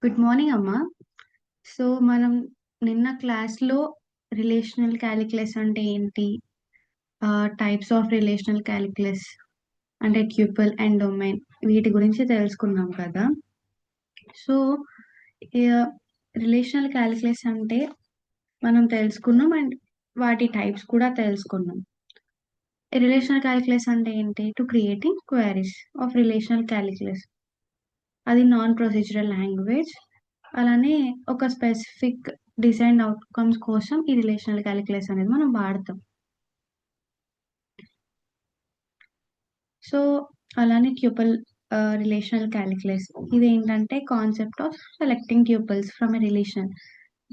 Good morning అమ్మా. So మనం నిన్న క్లాస్లో రిలేషనల్ క్యాలిక్యులస్ అంటే ఏంటి, టైప్స్ ఆఫ్ రిలేషనల్ క్యాలిక్యులస్ అంటే ట్యూపుల్ అండ్ డొమైన్, వీటి గురించి తెలుసుకున్నాం కదా. సో రిలేషనల్ క్యాలిక్యులస్ అంటే మనం తెలుసుకున్నాం అండ్ వాటి టైప్స్ కూడా తెలుసుకున్నాం. రిలేషనల్ క్యాలిక్యులస్ అంటే ఏంటి? To creating queries of relational calculus. అది నాన్ ప్రొసీజరల్ లాంగ్వేజ్. అలానే ఒక స్పెసిఫిక్ డిజైన్ అవుట్కమ్స్ కోసం ఈ రిలేషనల్ క్యాలిక్యులస్ అనేది మనం వాడతాం. సో అలానే ట్యూపుల్ రిలేషనల్ క్యాలిక్యులస్ ఇది ఏంటంటే concept of selecting tuples from a relation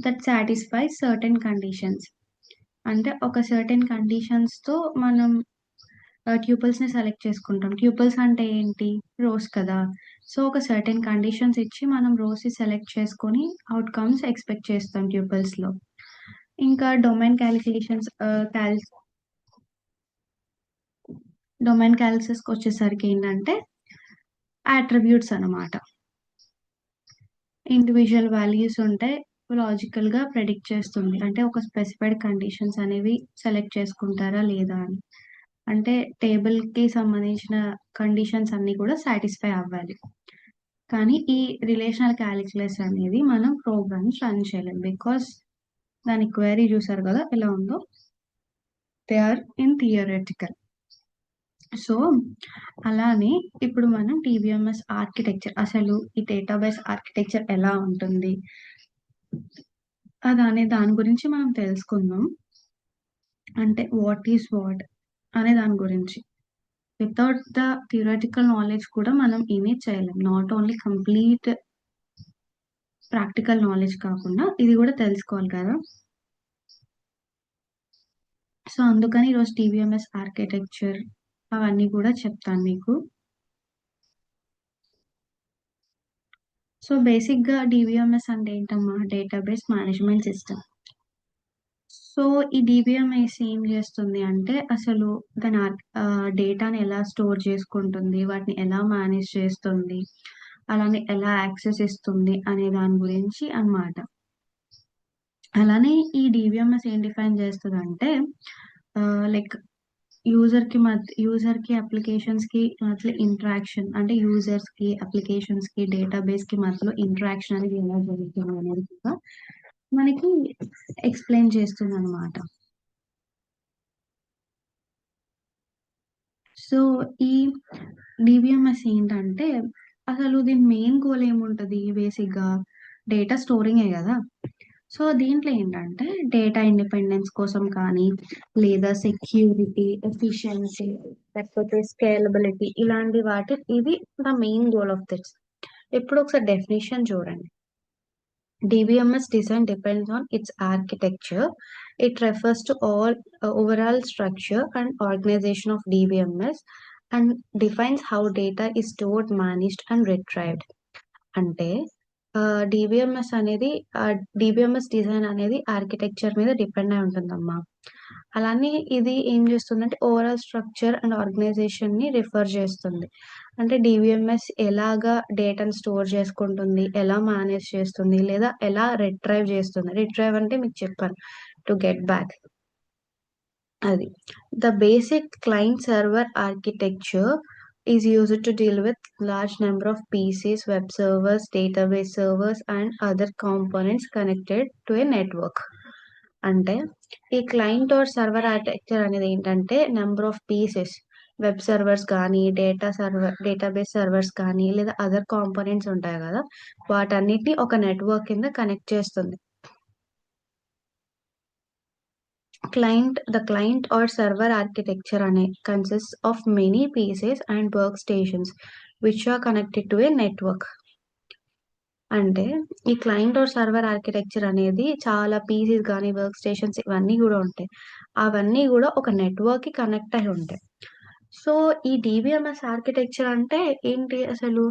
that satisfy certain conditions. అంటే ఒక సర్టెన్ కండిషన్స్తో మనం ట్యూపుల్స్ని సెలెక్ట్ చేసుకుంటాం. ట్యూపుల్స్ అంటే ఏంటి? రోస్ కదా. సో ఒక సర్టెన్ కండిషన్స్ ఇచ్చి మనం రోస్ని సెలెక్ట్ చేసుకొని అవుట్కమ్స్ ఎక్స్పెక్ట్ చేస్తాం ట్యూపుల్స్లో. ఇంకా డొమైన్ క్యాలిక్యులస్కి వచ్చేసరికి ఏంటంటే అట్రిబ్యూట్స్ అన్నమాట. ఇండివిజువల్ వాల్యూస్ ఉంటే లాజికల్గా ప్రెడిక్ట్ చేస్తుంది, అంటే ఒక స్పెసిఫైడ్ కండిషన్స్ అనేవి సెలెక్ట్ చేసుకుంటారా లేదా అని. అంటే టేబుల్కి సంబంధించిన కండిషన్స్ అన్నీ కూడా సాటిస్ఫై అవ్వాలి. కానీ ఈ రిలేషనల్ క్యాలిక్యులస్ అనేది మనం ప్రోగ్రామ్స్ రన్ చేయలేం, బికాస్ దాని క్వైరీ చూసారు కదా ఎలా ఉందో. They are in theoretical. So అలానే ఇప్పుడు మనం టీబీఎంఎస్ ఆర్కిటెక్చర్, అసలు ఈ డేటాబేస్ ఆర్కిటెక్చర్ ఎలా ఉంటుంది అనే దాని గురించి మనం తెలుసుకుందాం. అంటే వాట్ ఈస్ వాట్ అనే దాని గురించి. వితౌట్ ద థియరటికల్ నాలెడ్జ్ కూడా మనం ఇమేజ్ చేయలేం. Not only complete practical knowledge కాకుండా ఇది కూడా తెలుసుకోవాలి కదా. సో అందుకని ఈరోజు టీబీఎంఎస్ ఆర్కిటెక్చర్ అవన్నీ కూడా చెప్తాను మీకు. సో బేసిక్గా డిబిఎంఎస్ అంటే ఏంటమ్మా? Database management system. సో ఈ డిబిఎంఎస్ ఏం చేస్తుంది అంటే అసలు దాని డేటాని ఎలా స్టోర్ చేసుకుంటుంది, వాటిని ఎలా మేనేజ్ చేస్తుంది, అలానే ఎలా యాక్సెస్ ఇస్తుంది అనే దాని గురించి అన్నమాట. అలానే ఈ డిబిఎంఎస్ ఏం డిఫైన్ చేస్తుంది అంటే లైక్ యూజర్కి అప్లికేషన్స్కి మధ్య ఇంటరాక్షన్, అంటే యూజర్స్కి అప్లికేషన్స్కి డేటాబేస్కి మధ్యలో ఇంటరాక్షన్ అనేది ఎలా జరుగుతుంది అనేది కూడా మనకి ఎక్స్ప్లెయిన్ చేస్తుంది అనమాట. సో ఈ డిబిఎంఎస్ ఏంటంటే అసలు దీని మెయిన్ గోల్ ఏముంటుంది? బేసిక్గా డేటా స్టోరింగే కదా. సో దీంట్లో ఏంటంటే డేటా ఇండిపెండెన్స్ కోసం కానీ, లేదా సెక్యూరిటీ, ఎఫిషియన్సీ, లేకపోతే స్కేలబిలిటీ, ఇలాంటి వాటి ఇది the main goal of this. ఇప్పుడు ఒకసారి డెఫినేషన్ చూడండి. DBMS design depends on its architecture. It refers to all overall structure and organization of DBMS and defines how data is stored, managed and retrieved. అంటే DBMS అనేది DBMS design అనేది architecture మీద depend అయి ఉంటుందమ్మా. అలానే ఇది ఏం చేస్తుందంటే ఓవరాల్ స్ట్రక్చర్ అండ్ ఆర్గనైజేషన్ ని రిఫర్ చేస్తుంది. అంటే డిబిఎంఎస్ ఎలాగా డేటాను స్టోర్ చేసుకుంటుంది, ఎలా మేనేజ్ చేస్తుంది, లేదా ఎలా రిట్రైవ్ చేస్తుంది. రిట్రైవ్ అంటే మీకు చెప్పాను, టు గెట్ బ్యాక్. అది the basic client server architecture is used to deal with large number of PCs, web servers, database servers and other components connected to a network. అంటే ఈ క్లయింట్ ఆర్ సర్వర్ ఆర్కిటెక్చర్ అనేది ఏంటంటే number of pieces, web servers కానీ, database servers కానీ, లేదా other components ఉంటాయి కదా, వాటన్నిటిని ఒక నెట్వర్క్ కింద కనెక్ట్ చేస్తుంది. The client or server architecture consists of many pieces and workstations which are connected to a network. అంటే ఈ క్లయింట్ ఆర్ సర్వర్ ఆర్కిటెక్చర్ అనేది చాలా పీసెస్ కానీ, వర్క్ స్టేషన్స్ ఇవన్నీ కూడా ఉంటాయి. అవన్నీ కూడా ఒక నెట్వర్క్ కి కనెక్ట్ అయి ఉంటాయి. సో ఈ డిబిఎంఎస్ ఆర్కిటెక్చర్ అంటే ఏంటి? అసలు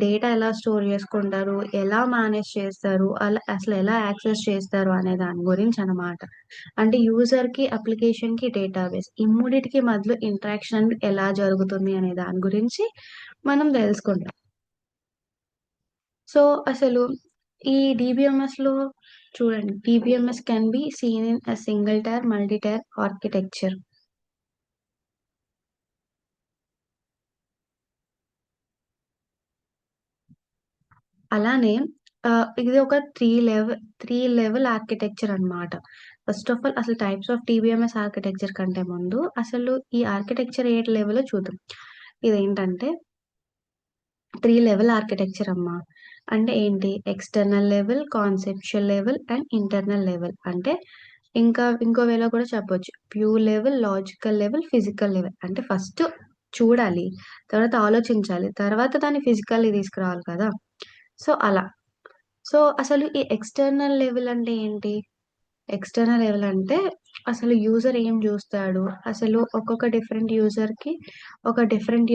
డేటా ఎలా స్టోర్ చేసుకుంటారు, ఎలా మేనేజ్ చేస్తారు, అసలు ఎలా యాక్సెస్ చేస్తారు అనే దాని గురించి అనమాట. అంటే యూజర్ కి, అప్లికేషన్ కి, డేటాబేస్ ఈ మూడిటికి మధ్యలో ఇంటరాక్షన్ ఎలా జరుగుతుంది అనే దాని గురించి మనం తెలుసుకుంటాం. సో అసలు ఈ DBMS లో చూడండి, DBMS can be seen in a single tier multi tier architecture. అలానే ఇది ఒక త్రీ లెవెల్ ఆర్కిటెక్చర్ అన్నమాట. ఫస్ట్ ఆఫ్ ఆల్ అసలు టైప్స్ ఆఫ్ టీబీఎంఎస్ ఆర్కిటెక్చర్ కంటే ముందు అసలు ఈ ఆర్కిటెక్చర్ ఏ లెవెల్లో చూద్దాం. ఇదేంటంటే త్రీ లెవెల్ ఆర్కిటెక్చర్ అమ్మా. అంటే ఏంటి? External level, conceptual level and internal level. అంటే ఇంకా ఇంకో వేలో కూడా చెప్పొచ్చు. View level, logical level, physical level. అంటే ఫస్ట్ చూడాలి, తర్వాత ఆలోచించాలి, తర్వాత దాన్ని ఫిజికల్లీ తీసుకురావాలి కదా. సో అలా. సో అసలు ఈ ఎక్స్టర్నల్ లెవెల్ అంటే ఏంటి? ఎక్స్టర్నల్ లెవెల్ అంటే అసలు యూజర్ ఏం చూస్తాడు, అసలు ఒక్కొక్క డిఫరెంట్ యూజర్ కి ఒక డిఫరెంట్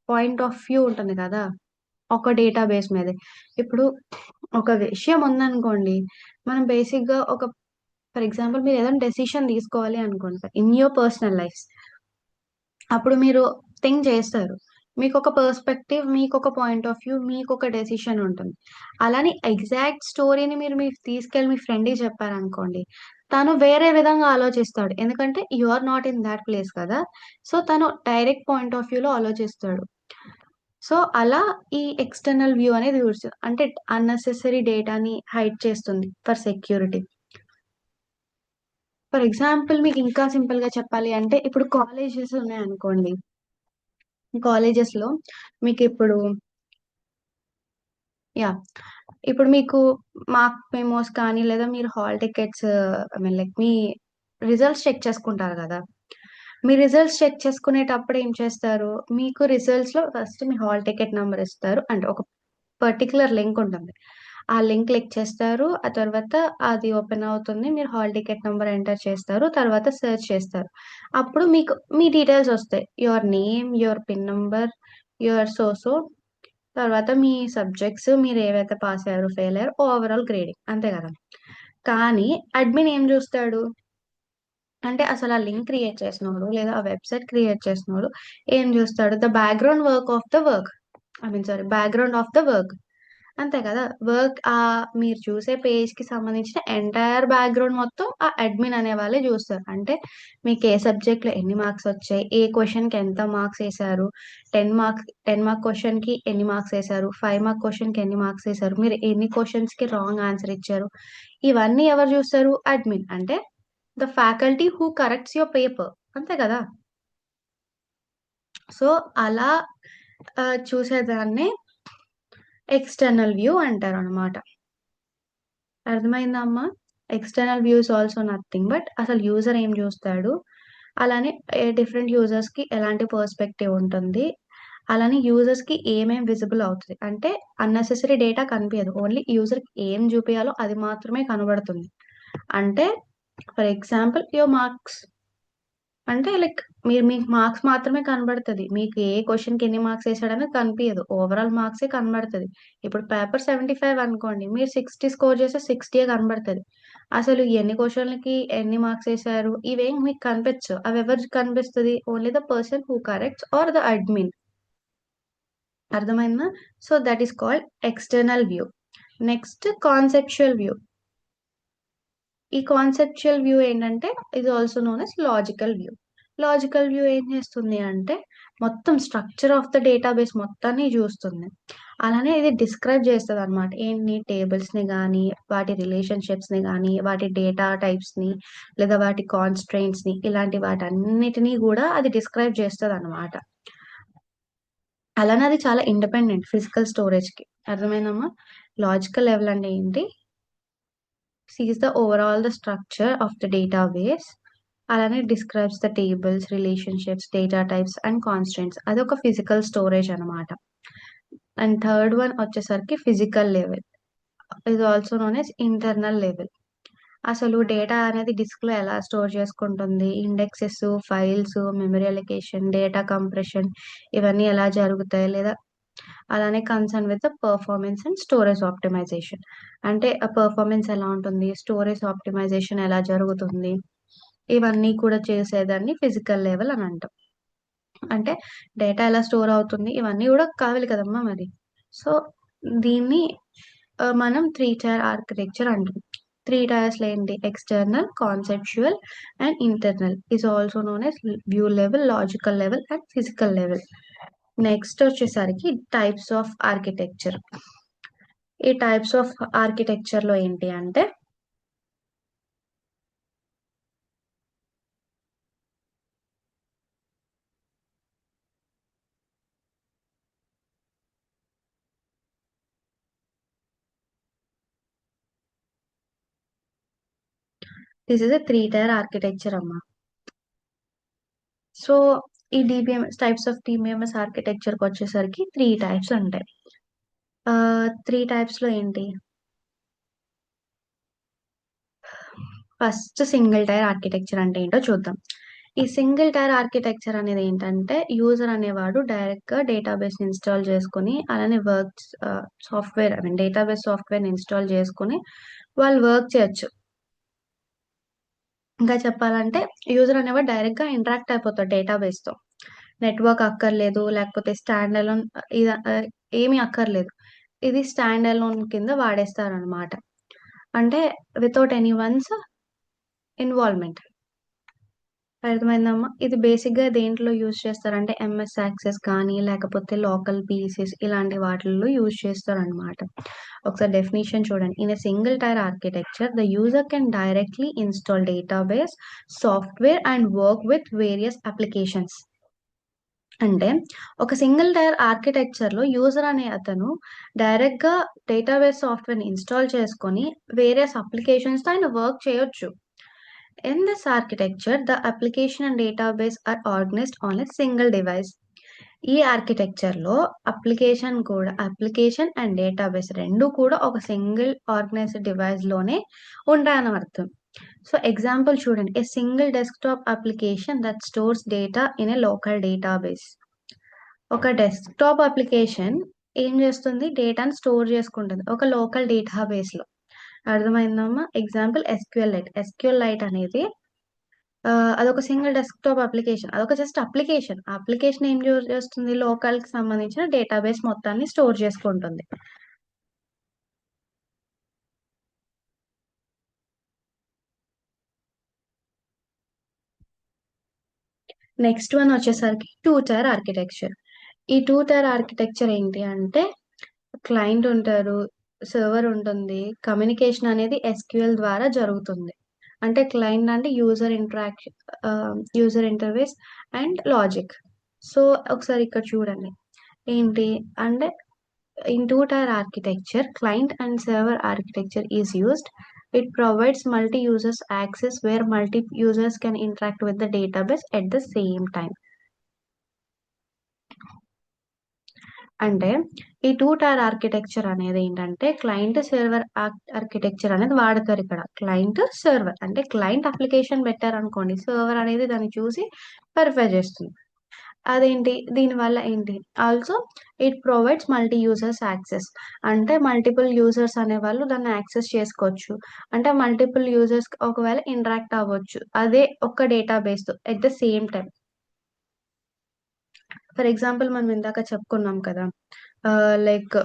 పాయింట్ ఆఫ్ వ్యూ ఉంటుంది కదా, ఒక డేటాబేస్ మీదే. ఇప్పుడు ఒక విషయం ఉందనుకోండి, మనం బేసిక్ గా ఒక ఫర్ ఎగ్జాంపుల్ మీరు ఏదైనా డెసిషన్ తీసుకోవాలి అనుకోండి ఇన్ యువర్ పర్సనల్ లైఫ్, అప్పుడు మీరు థింక్ చేస్తారు. మీకు ఒక పర్స్పెక్టివ్, మీకు ఒక పాయింట్ ఆఫ్ వ్యూ, మీకు ఒక డెసిషన్ ఉంటుంది. అలానే ఎగ్జాక్ట్ స్టోరీని మీరు తీసుకెళ్ళి మీ ఫ్రెండ్కి చెప్పారనుకోండి, తను వేరే విధంగా ఆలోచిస్తాడు. ఎందుకంటే you are not in that place కదా. సో తను డైరెక్ట్ పాయింట్ ఆఫ్ వ్యూలో ఆలోచిస్తాడు. సో అలా ఈ ఎక్స్టర్నల్ వ్యూ అనేది యూజ్ అంటే అన్నెసెసరీ డేటాని హైడ్ చేస్తుంది ఫర్ సెక్యూరిటీ. ఫర్ ఎగ్జాంపుల్ మీకు ఇంకా సింపుల్ గా చెప్పాలి అంటే, ఇప్పుడు కాలేజెస్ ఉన్నాయనుకోండి. కాలేజెస్ లో మీకు ఇప్పుడు యా ఇప్పుడు మీకు మార్క్ మెమోస్ కానీ, లేదా మీరు hall tickets, I mean like మీ రిజల్ట్స్ చెక్ చేసుకుంటారు కదా. మీ రిజల్ట్స్ చెక్ చేసుకునేటప్పుడు ఏం చేస్తారు? మీకు రిజల్ట్స్ లో ఫస్ట్ మీ హాల్ టికెట్ నెంబర్ ఇస్తారు, అంటే ఒక పర్టికులర్ లింక్ ఉంటుంది. ఆ లింక్ క్లిక్ చేస్తారు, ఆ తర్వాత అది ఓపెన్ అవుతుంది. మీరు హాల్ టికెట్ నెంబర్ ఎంటర్ చేస్తారు, తర్వాత సెర్చ్ చేస్తారు. అప్పుడు మీకు మీ డీటెయిల్స్ వస్తాయి. Your name, your pin number, your సోసో, తర్వాత మీ సబ్జెక్ట్స్, మీరు ఏవైతే పాస్ అయ్యారో, ఫెయిల్ అయ్యారో, ఓవరాల్ గ్రేడింగ్, అంతే కదా. కానీ అడ్మిన్ ఏం చూస్తాడు అంటే, అసలు ఆ లింక్ క్రియేట్ చేసినోడు లేదా ఆ వెబ్సైట్ క్రియేట్ చేసినోడు ఏం చూస్తాడు? The background work of the work, I mean sorry, background of the work. అంతే కదా. వర్క్ మీరు చూసే పేజ్ కి సంబంధించిన ఎంటైర్ బ్యాక్గ్రౌండ్ మొత్తం ఆ అడ్మిన్ అనే వాళ్ళే చూస్తారు. అంటే మీకు ఏ సబ్జెక్ట్ లో ఎన్ని మార్క్స్ వచ్చాయి, ఏ క్వశ్చన్ కి ఎంత మార్క్స్ వేశారు, 10 మార్క్ క్వశ్చన్ కి ఎన్ని మార్క్స్ వేశారు, 5 మార్క్ క్వశ్చన్ కి ఎన్ని మార్క్స్ వేశారు, మీరు ఎన్ని క్వశ్చన్స్ కి రాంగ్ ఆన్సర్ ఇచ్చారు, ఇవన్నీ ఎవరు చూస్తారు? అడ్మిన్. అంటే the faculty who corrects your paper, అంతే కదా. సో అలా చూసేదాన్ని ఎక్స్టర్నల్ వ్యూ అంటారు అనమాట. అర్థమైందా అమ్మా? External views also nothing but అసలు యూజర్ ఏం చూస్తాడు, అలానే డిఫరెంట్ యూజర్స్ కి ఎలాంటి పర్స్పెక్టివ్ ఉంటుంది, అలానే యూజర్స్ కి ఏమేం విజిబుల్ అవుతుంది. అంటే అన్నెసెసరీ డేటా కనిపించదు, ఓన్లీ యూజర్ కి ఏం చూపించాలో అది మాత్రమే కనబడుతుంది. అంటే ఫర్ ఎగ్జాంపుల్ యువర్ మార్క్స్, అంటే లైక్ మీకు మార్క్స్ మాత్రమే కనబడుతుంది, మీకు ఏ క్వశ్చన్ కి ఎన్ని మార్క్స్ వేసాడని కనిపించదు, ఓవరాల్ మార్క్సే కనబడుతుంది. ఇప్పుడు పేపర్ 75 అనుకోండి, మీరు 60 స్కోర్ చేస్తే 60 కనబడుతుంది. అసలు ఎన్ని క్వశ్చన్లకి ఎన్ని మార్క్స్ వేసారు ఇవేం మీకు కనిపించవు. అవి ఎవరికి కనిపిస్తుంది? Only the person who corrects or the admin. అర్థమైందా? So that is called external view. Next conceptual view. ఈ కాన్సెప్చువల్ వ్యూ ఏంటంటే ఇది also known as logical view. Logical view ఏం చేస్తుంది అంటే మొత్తం స్ట్రక్చర్ ఆఫ్ ద డేటాబేస్ మొత్తాన్ని చూస్తుంది. అలానే ఇది డిస్క్రైబ్ చేస్తుంది అనమాట. ఏంటి? టేబుల్స్ ని కానీ, వాటి రిలేషన్షిప్స్ ని కానీ, వాటి డేటా టైప్స్ ని, లేదా వాటి కాన్స్ట్రెయింట్స్ ని, ఇలాంటి వాటన్నిటినీ కూడా అది డిస్క్రైబ్ చేస్తుంది అనమాట. అలానే అది చాలా ఇండిపెండెంట్ ఫిజికల్ స్టోరేజ్ కి. అర్థమైందమ్మా? లాజికల్ లెవెల్ అంటే ఏంటి? sees the overall the structure of the database, అలానే describes the tables, relationships, data types and constraints. అది ఒక ఫిజికల్ స్టోరేజ్ అన్నమాట. అండ్ థర్డ్ వన్ వచ్చేసరికి ఫిజికల్ లెవెల్. ఇది also known as internal level. అసలు డేటా అనేది డిస్క్ లో ఎలా స్టోర్ చేసుకుంటుంది, indexes, files, memory allocation, data compression, ఇవన్నీ ఎలా జరుగుతాయి, లేదా అలానే concern with performance and storage optimisation. అంటే ఆ పర్ఫార్మెన్స్ ఎలా ఉంటుంది, స్టోరేజ్ ఆప్టిమైజేషన్ ఎలా జరుగుతుంది, ఇవన్నీ కూడా చేసేదాన్ని ఫిజికల్ లెవెల్ అని అంటాం. అంటే డేటా ఎలా స్టోర్ అవుతుంది, ఇవన్నీ కూడా కావాలి కదమ్మా మరి. సో దీన్ని మనం 3 టైర్ ఆర్కిటెక్చర్ అంటాం. 3 టైర్స్లో ఏంటి? External, conceptual and internal is also known yes view level, logical level and physical level. Next వచ్చేసరికి టైప్స్ ఆఫ్ ఆర్కిటెక్చర్. ఈ టైప్స్ ఆఫ్ ఆర్కిటెక్చర్లో ఏంటి అంటే this is a 3 tyre architecture అమ్మా. సో ఈ డిబిఎంఎస్ టైప్స్ ఆఫ్ డిబిఎంఎస్ ఆర్కిటెక్చర్కి వచ్చేసరికి 3 types ఉంటాయి. 3 టైప్స్లో ఏంటి? ఫస్ట్ సింగిల్ టైర్ ఆర్కిటెక్చర్ అంటే ఏంటో చూద్దాం. ఈ సింగిల్ టైర్ ఆర్కిటెక్చర్ అనేది ఏంటంటే యూజర్ అనేవాడు డైరెక్ట్ గా డేటాబేస్ ఇన్స్టాల్ చేసుకుని అలానే work software I mean database software install చేసుకుని వాళ్ళు వర్క్ చేయొచ్చు. ఇంకా చెప్పాలంటే యూజర్ అనేవాడు డైరెక్ట్ గా ఇంటరాక్ట్ అయిపోతాడు డేటాబేస్ తో. నెట్వర్క్ అక్కర్లేదు, లేకపోతే స్టాండ్ అలోన్ ఇది ఏమీ అక్కర్లేదు. ఇది స్టాండ్ అలోన్ కింద వాడేస్తారు అనమాట. అంటే వితౌట్ ఎనీ వన్స్ ఇన్వాల్వ్మెంట్. అర్థమైందమ్మా? ఇది బేసిక్ గా దేంట్లో యూజ్ చేస్తారంటే ఎంఎస్ యాక్సెస్ కానీ లేకపోతే లోకల్ పీసీస్ ఇలాంటి వాటిల్లో యూజ్ చేస్తారనమాట. ఒకసారి డెఫినేషన్ చూడండి. In a single tier architecture the user can directly install database software and work with various applications. అంటే ఒక సింగిల్ టైర్ ఆర్కిటెక్చర్ లో యూజర్ అనే అతను డైరెక్ట్ గా డేటాబేస్ సాఫ్ట్వేర్ ని ఇన్స్టాల్ చేసుకొని వేరియస్ అప్లికేషన్స్ తో ఆయన వర్క్ చేయొచ్చు. In this architecture, the application and database are organized on a single device. ఈ ఆర్కిటెక్చర్ లో అప్లికేషన్ అండ్ డేటాబేస్ రెండు కూడా ఒక సింగిల్ ఆర్గనైజ్డ్ డివైస్ లోనే ఉంటాయని అర్థం. సో ఎగ్జాంపుల్ చూడండి. A single desktop application that stores data in a local database. ఒక డెస్క్టాప్ అప్లికేషన్ ఏం చేస్తుంది? డేటాను స్టోర్ చేసుకుంటుంది ఒక లోకల్ డేటాబేస్ లో. అర్థమైందమ్మా? Example SQL light. SQL light అనేది అదొక సింగిల్ డెస్క్టాప్ అప్లికేషన్. అదొక జస్ట్ అప్లికేషన్. ఆ అప్లికేషన్ ఏం చేస్తుంది? లోకల్ కి సంబంధించిన డేటాబేస్ మొత్తాన్ని స్టోర్ చేసుకుంటుంది. నెక్స్ట్ వన్ వచ్చేసరికి 2 టైర్ ఆర్కిటెక్చర్. ఈ 2 టైర్ ఆర్కిటెక్చర్ ఏంటి అంటే క్లయింట్ ఉంటారు, సర్వర్ ఉంటుంది, కమ్యూనికేషన్ అనేది ఎస్క్యూఎల్ ద్వారా జరుగుతుంది. అంటే క్లయింట్ అంటే user interface and logic. So ఒకసారి ఇక్కడ చూడండి. ఏంటి అంటే in 2 tier architecture, client and server architecture is used. It provides multi-users access where multi-users can interact with the database at the same time. అంటే ఈ 2 టైర్ ఆర్కిటెక్చర్ అనేది ఏంటంటే client server architecture అనేది వాడతారు ఇక్కడ. క్లయింట్ సర్వర్ అంటే client application పెట్టారనుకోండి, server అనేది దాన్ని చూసి వెరిఫై చేస్తుంది. అదేంటి? దీనివల్ల ఏంటి? Also it provides multi users access. అంటే మల్టిపుల్ యూజర్స్ అనేవాళ్ళు దాన్ని యాక్సెస్ చేసుకోవచ్చు. అంటే మల్టిపుల్ యూజర్స్ ఒకవేళ ఇంటరాక్ట్ అవ్వచ్చు అదే ఒక్క డేటాబేస్ తో at the same time. For example మనం ఇందాక చెప్పుకున్నాం కదా, లైక్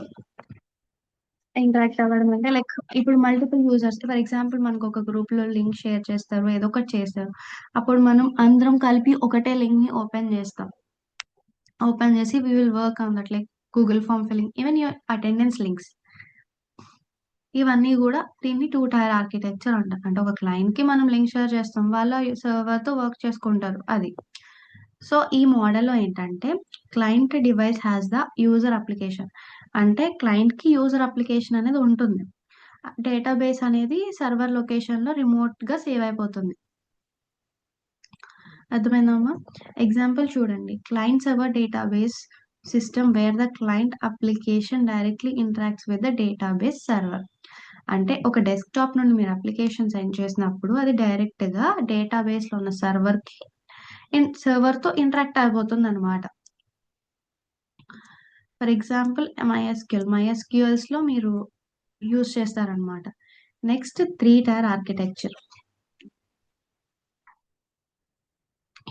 ఇంటరాక్ట్ అవ్వడం అంటే లైక్ ఇప్పుడు మల్టిపుల్ యూజర్స్ ఫర్ ఎగ్జాంపుల్ మనకు ఒక గ్రూప్ లో లింక్ షేర్ చేస్తారు, ఏదో ఒకటి చేస్తారు. అప్పుడు మనం అందరం కలిపి ఒకటే లింక్ ని ఓపెన్ చేస్తాం. ఓపెన్ చేసి we will work on that like Google form filling, even your attendance links. ఇవన్నీ కూడా దీన్ని 2 టైర్ ఆర్కిటెక్చర్ అంటారు. అంటే ఒక క్లయింట్ కి మనం లింక్ షేర్ చేస్తాం, వాళ్ళ సర్వర్ తో వర్క్ చేసుకుంటారు అది. సో ఈ మోడల్లో ఏంటంటే client device has the user application. అంటే క్లయింట్ కి యూజర్ అప్లికేషన్ అనేది ఉంటుంది. డేటాబేస్ అనేది సర్వర్ లొకేషన్ లో రిమోట్ గా సేవ్ అయిపోతుంది. అర్థమైందమ్మా? ఎగ్జాంపుల్ చూడండి. Client server database system wear the client application directly interacts with the database server. అంటే ఒక డెస్క్టాప్ నుండి మీరు అప్లికేషన్ సెండ్ చేసినప్పుడు అది డైరెక్ట్ గా డేటాబేస్ లో ఉన్న సర్వర్ తో ఇంటరాక్ట్ అయిపోతుంది అనమాట. ఫర్ ఎగ్జాంపుల్ మైఎస్క్యూఎల్స్ లో మీరు యూజ్ చేస్తారనమాట. Next 3 tyre architecture.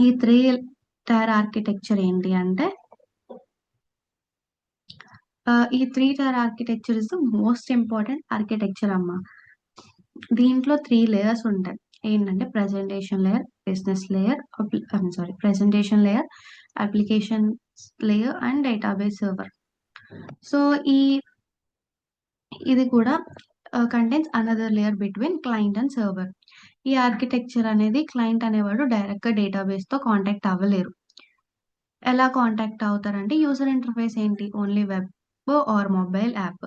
ఈ 3 టైర్ ఆర్కిటెక్చర్ ఏంటి అంటే ఈ 3 tyre architecture is the most important architecture అమ్మ. దీంట్లో 3 లేయర్స్ ఉంటాయి. ఏంటంటే presentation layer, business layer, presentation layer, application layer and database server. So ఇది కూడా contains another layer between client and server. ఈ ఆర్కిటెక్చర్ అనేది క్లయింట్ అనేవాడు డైరెక్ట్ గా డేటాబేస్ తో కాంటాక్ట్ అవ్వలేరు. ఎలా కాంటాక్ట్ అవుతారంటే యూజర్ ఇంటర్ఫేస్ ఏంటి, only web or mobile app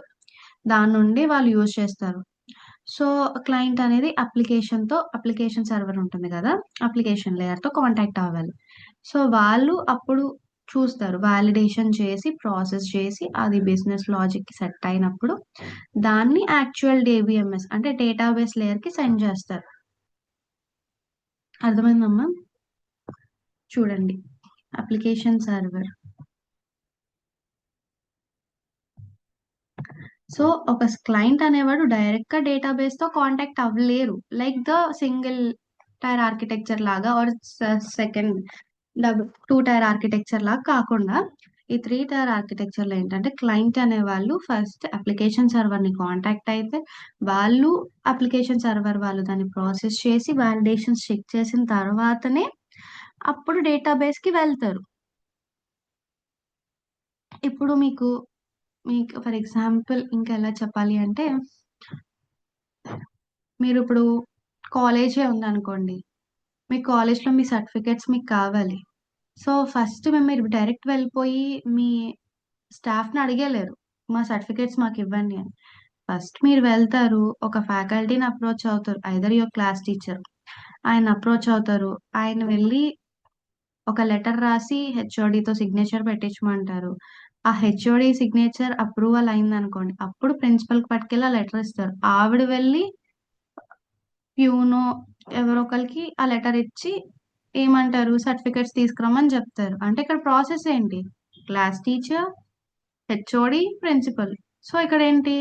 దాని నుండి వాళ్ళు యూజ్ చేస్తారు. సో క్లయింట్ అనేది అప్లికేషన్ సర్వర్ ఉంటుంది కదా, అప్లికేషన్ లేయర్ తో కాంటాక్ట్ అవ్వాలి. సో వాళ్ళు అప్పుడు చూస్తారు, వాలిడేషన్ చేసి ప్రాసెస్ చేసి అది బిజినెస్ లాజిక్ కి సెట్ అయినప్పుడు దాన్ని యాక్చువల్ డేబిఎంఎస్ అంటే డేటాబేస్ లేయర్ కి సెండ్ చేస్తారు. అర్థమైందమ్మా? చూడండి, అప్లికేషన్ సర్వర్. సో ఒక క్లయింట్ అనేవాడు డైరెక్ట్ గా డేటాబేస్ తో కాంటాక్ట్ అవ్వలేరు, like the single tier architecture లాగా ఆర్ సెకండ్ 2 టైర్ ఆర్కిటెక్చర్ లాగా కాకుండా ఈ 3 టైర్ ఆర్కిటెక్చర్ లో ఏంటంటే క్లయింట్ అనే వాళ్ళు ఫస్ట్ అప్లికేషన్ సర్వర్ ని కాంటాక్ట్ అయితే వాళ్ళు అప్లికేషన్ సర్వర్ వాళ్ళు దాన్ని ప్రాసెస్ చేసి వాలిడేషన్స్ చెక్ చేసిన తర్వాతనే అప్పుడు డేటాబేస్ కి వెళ్తారు. ఇప్పుడు మీకు ఫర్ ఎగ్జాంపుల్ ఇంకా ఎలా చెప్పాలి అంటే, మీరు ఇప్పుడు కాలేజే ఉందనుకోండి, మీ కాలేజ్లో మీ సర్టిఫికేట్స్ మీకు కావాలి. సో ఫస్ట్ మీరు డైరెక్ట్ వెళ్ళిపోయి మీ స్టాఫ్ని అడిగేలేరు, మా సర్టిఫికేట్స్ మాకు ఇవ్వండి అని. ఫస్ట్ మీరు వెళ్తారు, ఒక ఫ్యాకల్టీని అప్రోచ్ అవుతారు, ఐదర్ యువర్ క్లాస్ టీచర్, ఆయన అప్రోచ్ అవుతారు. ఆయన వెళ్ళి ఒక లెటర్ రాసి హెచ్ఓడితో సిగ్నేచర్ పెట్టించమంటారు. ఆ హెచ్ఓడి సిగ్నేచర్ అప్రూవల్ అయిందనుకోండి, అప్పుడు ప్రిన్సిపల్కి పట్టుకెళ్ళి ఆ లెటర్ ఇస్తారు. ఆవిడ వెళ్ళి ప్యూనో ఎవరో ఒకరికి ఆ లెటర్ ఇచ్చి ఏమంటారు, సర్టిఫికెట్స్ తీసుకురమ్మని చెప్తారు. అంటే ఇక్కడ ప్రాసెస్ ఏంటి, class teacher, HOD, principal. So ఇక్కడ ఏంటి,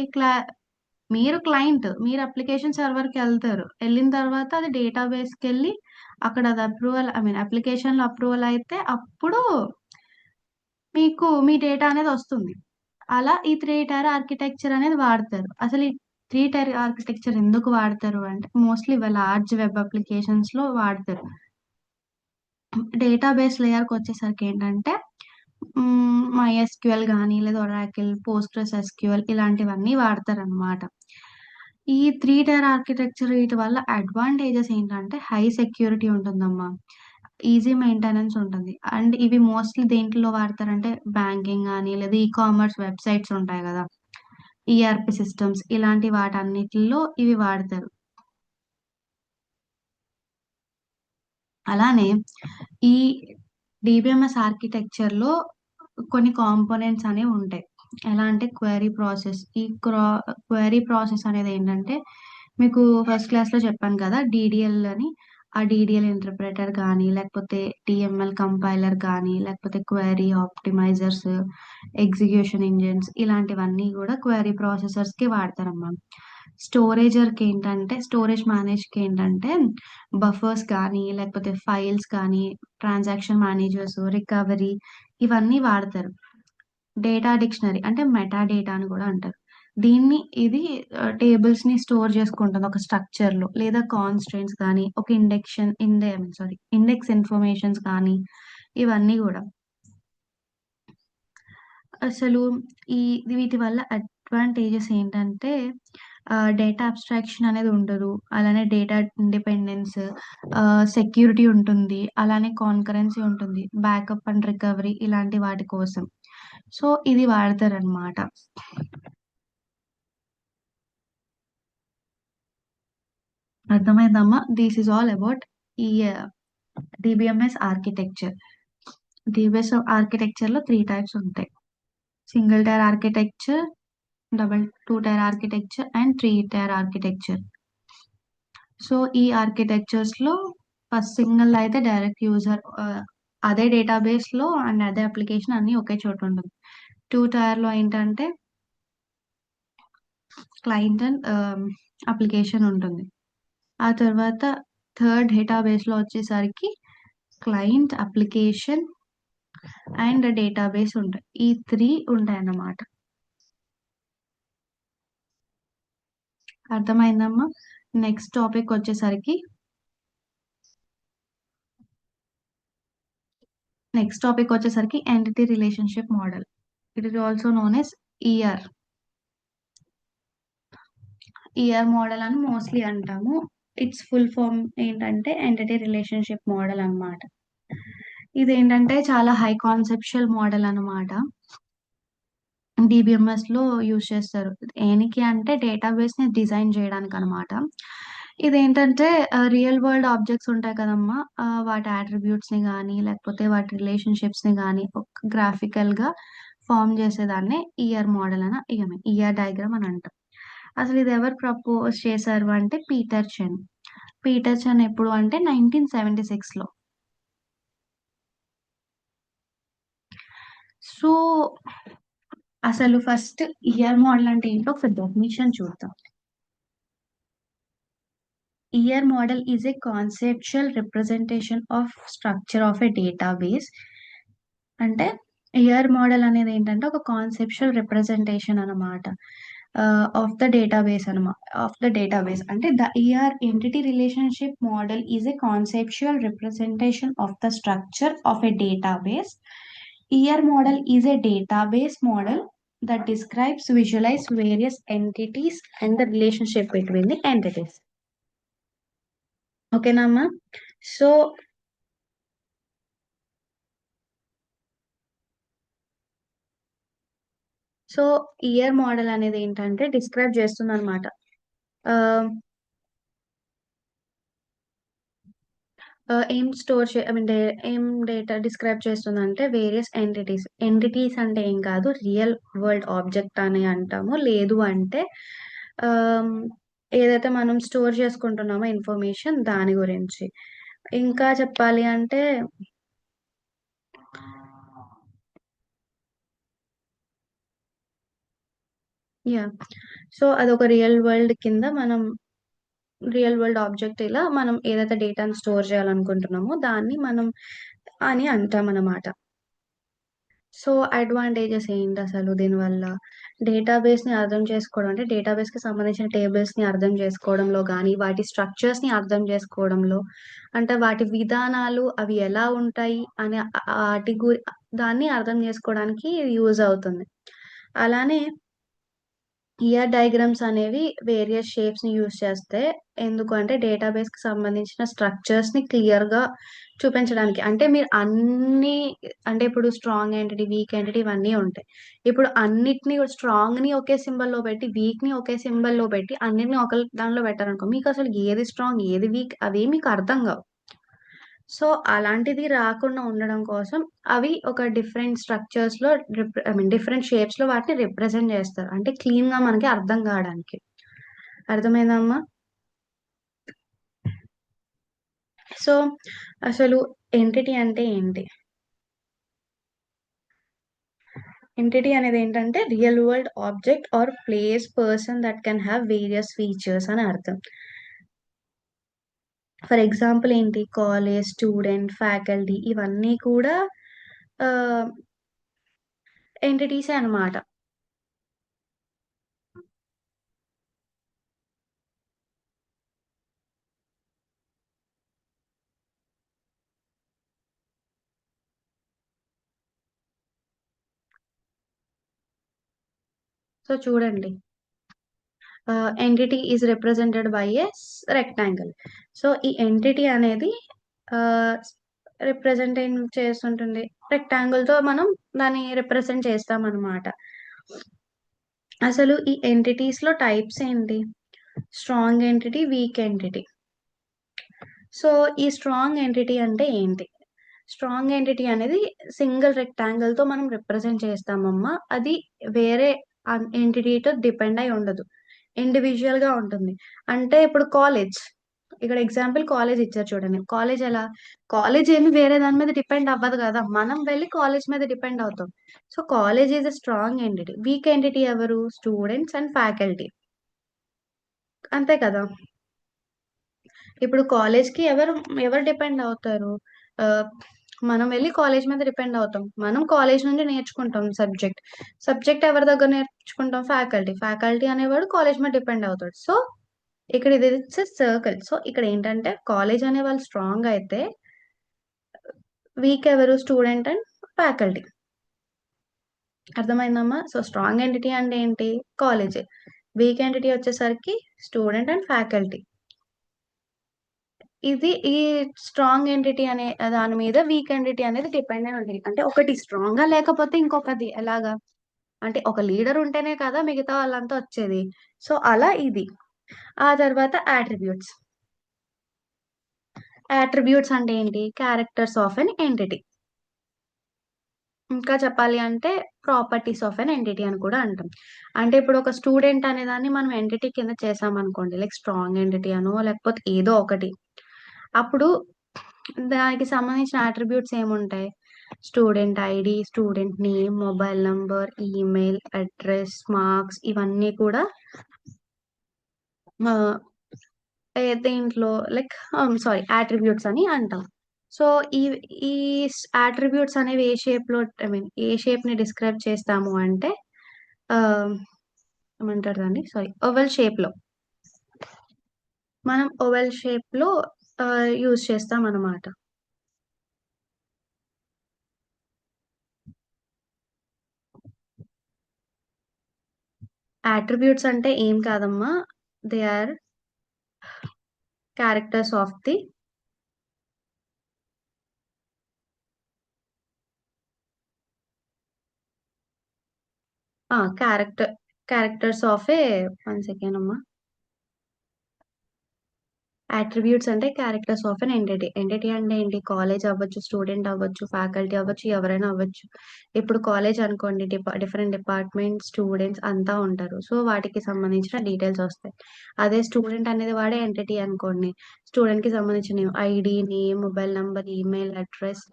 మీరు క్లయింట్, మీరు అప్లికేషన్ సర్వర్కి వెళ్తారు, వెళ్ళిన తర్వాత అది డేటాబేస్కి వెళ్ళి అక్కడ అది అప్రూవల్ అప్లికేషన్లో అప్రూవల్ అయితే అప్పుడు మీకు మీ డేటా అనేది వస్తుంది. అలా ఈ 3 టైర్ ఆర్కిటెక్చర్ అనేది వాడతారు. అసలు ఈ 3 టైర్ ఆర్కిటెక్చర్ ఎందుకు వాడతారు అంటే మోస్ట్లీ లార్జ్ వెబ్ అప్లికేషన్స్ లో వాడతారు. డేటాబేస్ లేయర్కి వచ్చేసరికి ఏంటంటే MySQL కానీ లేదా ఒరాకిల్, పోస్ట్గ్రెస్ ఎస్క్యూఎల్ ఇలాంటివన్నీ వాడతారనమాట. ఈ 3 టైర్ ఆర్కిటెక్చర్ వీటి వల్ల అడ్వాంటేజెస్ ఏంటంటే హై సెక్యూరిటీ ఉంటుందమ్మా, ఈజీ మెయింటెనెన్స్ ఉంటుంది. అండ్ ఇవి మోస్ట్లీ దేంట్లో వాడతారంటే బ్యాంకింగ్ కానీ లేదా ఈ కామర్స్ వెబ్సైట్స్ ఉంటాయి కదా, ఈఆర్పి సిస్టమ్స్ ఇలాంటి వాటన్నిటిలో ఇవి వాడతారు. అలానే ఈ డిబిఎంఎస్ ఆర్కిటెక్చర్ లో కొన్ని కాంపోనెంట్స్ అనేవి ఉంటాయి. ఎలా అంటే క్వెరీ ప్రాసెస్. ఈ క్వెరీ ప్రాసెస్ అనేది ఏంటంటే మీకు ఫస్ట్ క్లాస్ లో చెప్పాను కదా డిడిఎల్ అని, ఆ డిడిఎల్ ఇంటర్ప్రెటర్ కానీ లేకపోతే టిఎంఎల్ కంపైలర్ కానీ లేకపోతే క్వెరీ ఆప్టిమైజర్స్, ఎగ్జిక్యూషన్ ఇంజిన్స్ ఇలాంటివన్నీ కూడా క్వెరీ ప్రాసెసర్స్ కి వాడతారమ్మా. స్టోరేజ్ మేనేజ్కి ఏంటంటే బఫర్స్ కానీ లేకపోతే ఫైల్స్ కానీ ట్రాన్సాక్షన్ మేనేజర్స్, రికవరీ ఇవన్నీ వాడతారు. డేటా డిక్షనరీ అంటే మెటా డేటా అని కూడా అంటారు. ఇది టేబుల్స్ ని స్టోర్ చేసుకుంటుంది ఒక స్ట్రక్చర్ లో, లేదా కాన్స్టెంట్స్ కానీ ఒక ఇండెక్స్ ఇన్ఫర్మేషన్స్ కానీ ఇవన్నీ కూడా. అసలు ఈ వీటి వల్ల అడ్వాంటేజెస్ ఏంటంటే డేటా అబ్స్ట్రాక్షన్ అనేది ఉండదు, అలానే డేటా ఇండిపెండెన్స్, సెక్యూరిటీ ఉంటుంది, అలానే కాన్కరెన్సీ ఉంటుంది, బ్యాకప్ అండ్ రికవరీ ఇలాంటి వాటి కోసం. సో ఇది వాడతారనమాట. అర్థమైందమ్మా? దిస్ ఈజ్ ఆల్ అబౌట్ ఈ డిబిఎంఎస్ ఆర్కిటెక్చర్. డిబిఎస్ ఆర్కిటెక్చర్ లో 3 టైప్స్ ఉంటాయి: single tier architecture, 2 tier architecture and 3 tyre architecture. So ఈ ఆర్కిటెక్చర్స్ లో ఫస్ట్ సింగిల్ అయితే డైరెక్ట్ యూజర్ అదే డేటాబేస్ లో అండ్ అదే అప్లికేషన్ అన్ని ఒకే చోట ఉంటుంది. 2 టైర్ లో ఏంటంటే క్లయింట్ అండ్ అప్లికేషన్ ఉంటుంది. ఆ తర్వాత థర్డ్ డేటాబేస్ లో వచ్చేసరికి క్లయింట్, అప్లికేషన్ అండ్ డేటాబేస్ ఉంటాయి. ఈ 3 ఉంటాయి అన్నమాట. అర్థమైందమ్మా? నెక్స్ట్ టాపిక్ వచ్చేసరికి entity relationship model. It is also known as ER. ER model అని మోస్ట్లీ అంటాము. ఇట్స్ ఫుల్ ఫామ్ ఏంటంటే ఎంటిటీ రిలేషన్షిప్ మోడల్ అన్నమాట. ఇదేంటంటే చాలా హై కాన్సెప్చువల్ మోడల్ అన్నమాట. డిబిఎంఎస్ లో యూజ్ చేస్తారు. దేనికి అంటే డేటాబేస్ ని డిజైన్ చేయడానికి అనమాట. ఇదేంటంటే రియల్ వరల్డ్ ఆబ్జెక్ట్స్ ఉంటాయి కదమ్మా, వాటి అట్రిబ్యూట్స్ ని కానీ లేకపోతే వాటి రిలేషన్షిప్స్ ని కానీ ఒక గ్రాఫికల్ గా ఫామ్ చేసేదాన్నే ఈఆర్ మోడల్ అని ఈఆర్ డయాగ్రామ్ అని అంటాం. అసలు ఇది ఎవరు ప్రపోజ్ చేశారు అంటే పీటర్ చెన్. పీటర్ చెన్ ఎప్పుడు అంటే 1976 లో. సో అసలు ఫస్ట్ ఈఆర్ మోడల్ అంటే ఏంటో ఒక డెఫినిషన్ చూద్దాం. ER model is a conceptual representation of structure of a database. అంటే ER మోడల్ అనేది ఏంటంటే ఒక కాన్సెప్చువల్ రిప్రజెంటేషన్ అన్నమాట ఆఫ్ ద డేటాబేస్. అంటే the ER entity relationship model is a conceptual representation of the structure of A database. ER model is a database model that describes, visualize various entities and the relationship between the entities. ఓకేనా అమ్మా? So so year model అనేది ఏంటంటే describe చేస్తుంది అనమాట. ఏం store I mean ఏం data describe చేస్తుందంటే various entities అంటే ఏం కాదు, రియల్ వరల్డ్ ఆబ్జెక్ట్ అని అంటాము. లేదు అంటే um, ఏదైతే మనం స్టోర్ చేసుకుంటున్నామో ఇన్ఫర్మేషన్ దాని గురించి. ఇంకా చెప్పాలి అంటే యా, సో అదొక రియల్ వరల్డ్ ఆబ్జెక్ట్ ఇలా మనం ఏదైతే డేటాను స్టోర్ చేయాలనుకుంటున్నామో దాన్ని మనం అని అంటాం అన్నమాట. సో అడ్వాంటేజెస్ ఏంటి అసలు దీనివల్ల? డేటాబేస్ ని అర్థం చేసుకోవడం అంటే డేటాబేస్ కి సంబంధించిన టేబుల్స్ ని అర్థం చేసుకోవడంలో కానీ వాటి స్ట్రక్చర్స్ ని అర్థం చేసుకోవడంలో, అంటే వాటి విధానాలు అవి ఎలా ఉంటాయి అనే వాటి దాన్ని అర్థం చేసుకోవడానికి యూజ్ అవుతుంది. అలానే ఈఆర్ డయాగ్రామ్స్ అనేవి వేరియస్ షేప్స్ ని యూజ్ చేస్తే, ఎందుకంటే డేటాబేస్ కి సంబంధించిన స్ట్రక్చర్స్ ని క్లియర్ గా చూపించడానికి. అంటే మీరు అంటే ఇప్పుడు స్ట్రాంగ్ ఎంటిటీ, వీక్ ఎంటిటీ ఇవన్నీ ఉంటాయి. ఇప్పుడు అన్నిటిని స్ట్రాంగ్ ని ఒకే సింబల్ లో పెట్టి వీక్ ని ఒకే సింబల్ లో పెట్టి అన్నిటిని ఒక దానిలో పెట్టారనుకో, మీకు అసలు ఏది స్ట్రాంగ్ ఏది వీక్ అవి మీకు అర్థం కావు. సో అలాంటిది రాకుండా ఉండడం కోసం అవి ఒక డిఫరెంట్ స్ట్రక్చర్స్ లో ఐ మీన్ డిఫరెంట్ షేప్స్ లో వాటిని రిప్రజెంట్ చేస్తారు, అంటే క్లీన్ గా మనకి అర్థం కావడానికి. అర్థమైందమ్మా? సో అసలు ఎంటిటీ అంటే ఏంటి? ఎంటిటీ అనేది ఏంటంటే real world object or place person that can have various features అని అర్థం. ఫర్ ఎగ్జాంపుల్ ఏంటి, కాలేజ్, స్టూడెంట్, ఫ్యాకల్టీ ఇవన్నీ కూడా ఎంటిటీసే అన్నమాట. సో చూడండి, entity is represented by a rectangle. సో ఈ ఎంటిటీ అనేది రిప్రజెంట్ చేస్తుంటుంది రెక్టాంగిల్ తో, మనం దాన్ని రిప్రజెంట్ చేస్తాం అనమాట. అసలు ఈ ఎంటిటీస్ లో టైప్స్ ఏంటి? Strong entity, weak entity. So ఈ స్ట్రాంగ్ ఎంటిటీ అంటే ఏంటి? స్ట్రాంగ్ ఎంటిటీ అనేది సింగిల్ రెక్టాంగిల్ తో మనం రిప్రజెంట్ చేస్తామమ్మా. అది వేరే ఎంటిటీతో డిపెండ్ అయి ఉండదు, ఇండివిజువల్ గా ఉంటుంది. అంటే ఇప్పుడు ఇక్కడ ఎగ్జాంపుల్ కాలేజ్ ఇచ్చారు చూడండి. కాలేజ్ ఏమి వేరే దాని మీద డిపెండ్ అవ్వదు కదా, మనం వెళ్ళి కాలేజ్ మీద డిపెండ్ అవుతాం. So college is a strong entity. Weak entity ఎవరు? స్టూడెంట్స్ అండ్ ఫ్యాకల్టీ, అంతే కదా. ఇప్పుడు కాలేజ్ కి ఎవరు ఎవరు డిపెండ్ అవుతారు? ఆ, మనం వెళ్ళి కాలేజ్ మీద డిపెండ్ అవుతాం. మనం కాలేజ్ నుండి నేర్చుకుంటాం సబ్జెక్ట్ ఎవరి దగ్గర నేర్చుకుంటాం? ఫ్యాకల్టీ అనేవాడు కాలేజ్ మీద డిపెండ్ అవుతాడు. సో ఇక్కడ ఇది సర్కిల్. సో ఇక్కడ ఏంటంటే కాలేజ్ అనే వాళ్ళు స్ట్రాంగ్ అయితే వీక్ ఎవరు? Student and faculty. అర్థమైందమ్మా? సో స్ట్రాంగ్ ఎంటిటీ అంటే ఏంటి? కాలేజ్. వీక్ ఎంటిటీ వచ్చేసరికి స్టూడెంట్ అండ్ ఫ్యాకల్టీ. ఇది ఈ స్ట్రాంగ్ ఎంటిటీ అనే దాని మీద వీక్ ఎంటిటీ అనేది డిపెండ్ అయి ఉంటుంది. అంటే ఒకటి స్ట్రాంగ్ గా లేకపోతే ఇంకొకటి ఎలాగా? అంటే ఒక లీడర్ ఉంటేనే కదా మిగతా వాళ్ళంతా వచ్చేది. సో అలా ఇది. ఆ తర్వాత యాట్రిబ్యూట్స్. యాట్రిబ్యూట్స్ అంటే ఏంటి? Characters of N entity. ఇంకా చెప్పాలి అంటే ప్రాపర్టీస్ ఆఫ్ ఎన్ ఎంటిటీ అని కూడా అంటాం. అంటే ఇప్పుడు ఒక స్టూడెంట్ అనే దాన్ని మనం ఎంటిటీ కింద చేసామనుకోండి, లైక్ స్ట్రాంగ్ ఎంటిటీ అనో లేకపోతే ఏదో ఒకటి. అప్పుడు దానికి సంబంధించిన అట్రిబ్యూట్స్ ఏముంటాయి? Student ID, student name, mobile number, email address, marks, ఇవన్నీ కూడా దేంట్లో లైక్ సారీ అట్రిబ్యూట్స్ అని అంటాం. సో ఈ ఈ అట్రిబ్యూట్స్ అనేవి ఏ షేప్ లో, ఐ మీన్ ఏ షేప్ ని డిస్క్రైబ్ చేస్తాము అంటే ఆ, ఏమంటారు దాన్ని, సారీ ఓవెల్ షేప్ లో, మనం ఓవెల్ షేప్ లో యూజ్ చేస్తాం అన్నమాట. అట్రిబ్యూట్స్ అంటే ఏం కాదమ్మా, they are characters of the characters of a, 1 second అమ్మా. అట్రిబ్యూట్స్ అంటే characters of an entity. Entity అంటే ఏంటి? కాలేజ్ అవ్వచ్చు, స్టూడెంట్ అవ్వచ్చు, ఫ్యాకల్టీ అవ్వచ్చు, ఎవరైనా అవ్వచ్చు. ఇప్పుడు కాలేజ్ అనుకోండి, డిఫరెంట్ డిపార్ట్మెంట్ స్టూడెంట్స్ అంతా ఉంటారు. సో వాటికి సంబంధించిన డీటెయిల్స్ వస్తాయి. అదే స్టూడెంట్ అనేది వాడే ఎంటిటీ అనుకోండి, స్టూడెంట్ కి సంబంధించిన ID, name, mobile number, email address,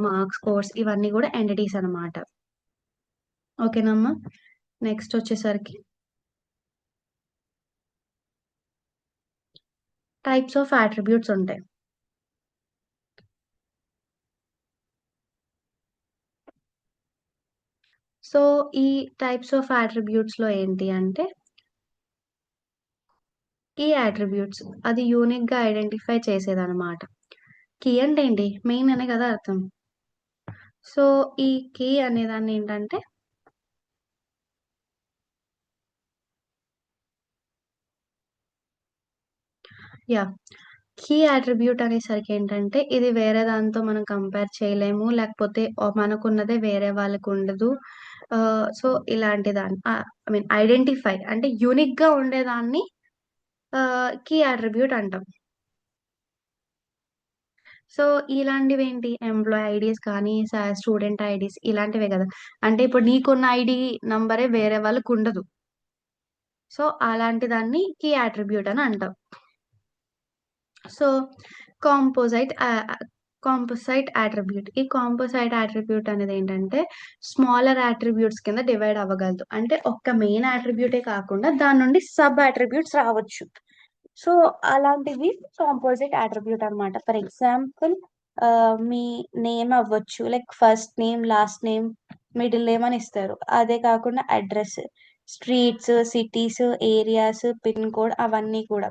marks, course, ఇవన్నీ కూడా ఎంటిటీస్ అన్నమాట. ఓకేనమ్మా? నెక్స్ట్ వచ్చేసరికి టైప్స్ ఆఫ్ అట్రిబ్యూట్స్ ఉంటాయి. సో ఈ టైప్స్ ఆఫ్ అట్రిబ్యూట్స్ లో ఏంటి అంటే కీ అట్రిబ్యూట్స్, అది యూనిక్ గా ఐడెంటిఫై చేసేదన్నమాట. కీ అంటే ఏంటి? మెయిన్ అనే కదా అర్థం. సో ఈ కీ అనేదాన్ని ఏంటంటే యా, కీ అట్రిబ్యూట్ అనేసరికి ఏంటంటే ఇది వేరే దాంతో మనం కంపేర్ చేయలేము, లేకపోతే మనకున్నదే వేరే వాళ్ళకు ఉండదు. సో ఇలాంటి దాన్ని, ఐ మీన్ ఐడెంటిఫై అంటే యూనిక్ గా ఉండేదాన్ని కీ అట్రిబ్యూట్ అంటాం. సో ఇలాంటివి ఏంటి? ఎంప్లాయ్ ఐడీస్ కానీ, స్టూడెంట్ ఐడీస్ ఇలాంటివే కదా. అంటే ఇప్పుడు నీకున్న ఐడి నంబరే వేరే వాళ్ళకు ఉండదు. సో అలాంటి దాన్ని కీ అట్రిబ్యూట్ అని అంటాం. So composite composite attribute. ఈ కాంపోసైట్ అట్రిబ్యూట్ అనేది ఏంటంటే స్మాలర్ అట్రిబ్యూట్స్ కింద డివైడ్ అవ్వగలదు. అంటే ఒక్క మెయిన్ అట్రిబ్యూటే కాకుండా దాని నుండి సబ్ అట్రిబ్యూట్స్ రావచ్చు. సో అలాంటివి కాంపోజిట్ అట్రిబ్యూట్ అన్నమాట. ఫర్ ఎగ్జాంపుల్ మీ నేమ్ అవ్వచ్చు, like first name, last name, middle name అని ఇస్తారు. అదే కాకుండా address, streets, cities, areas, pin code, అవన్నీ కూడా.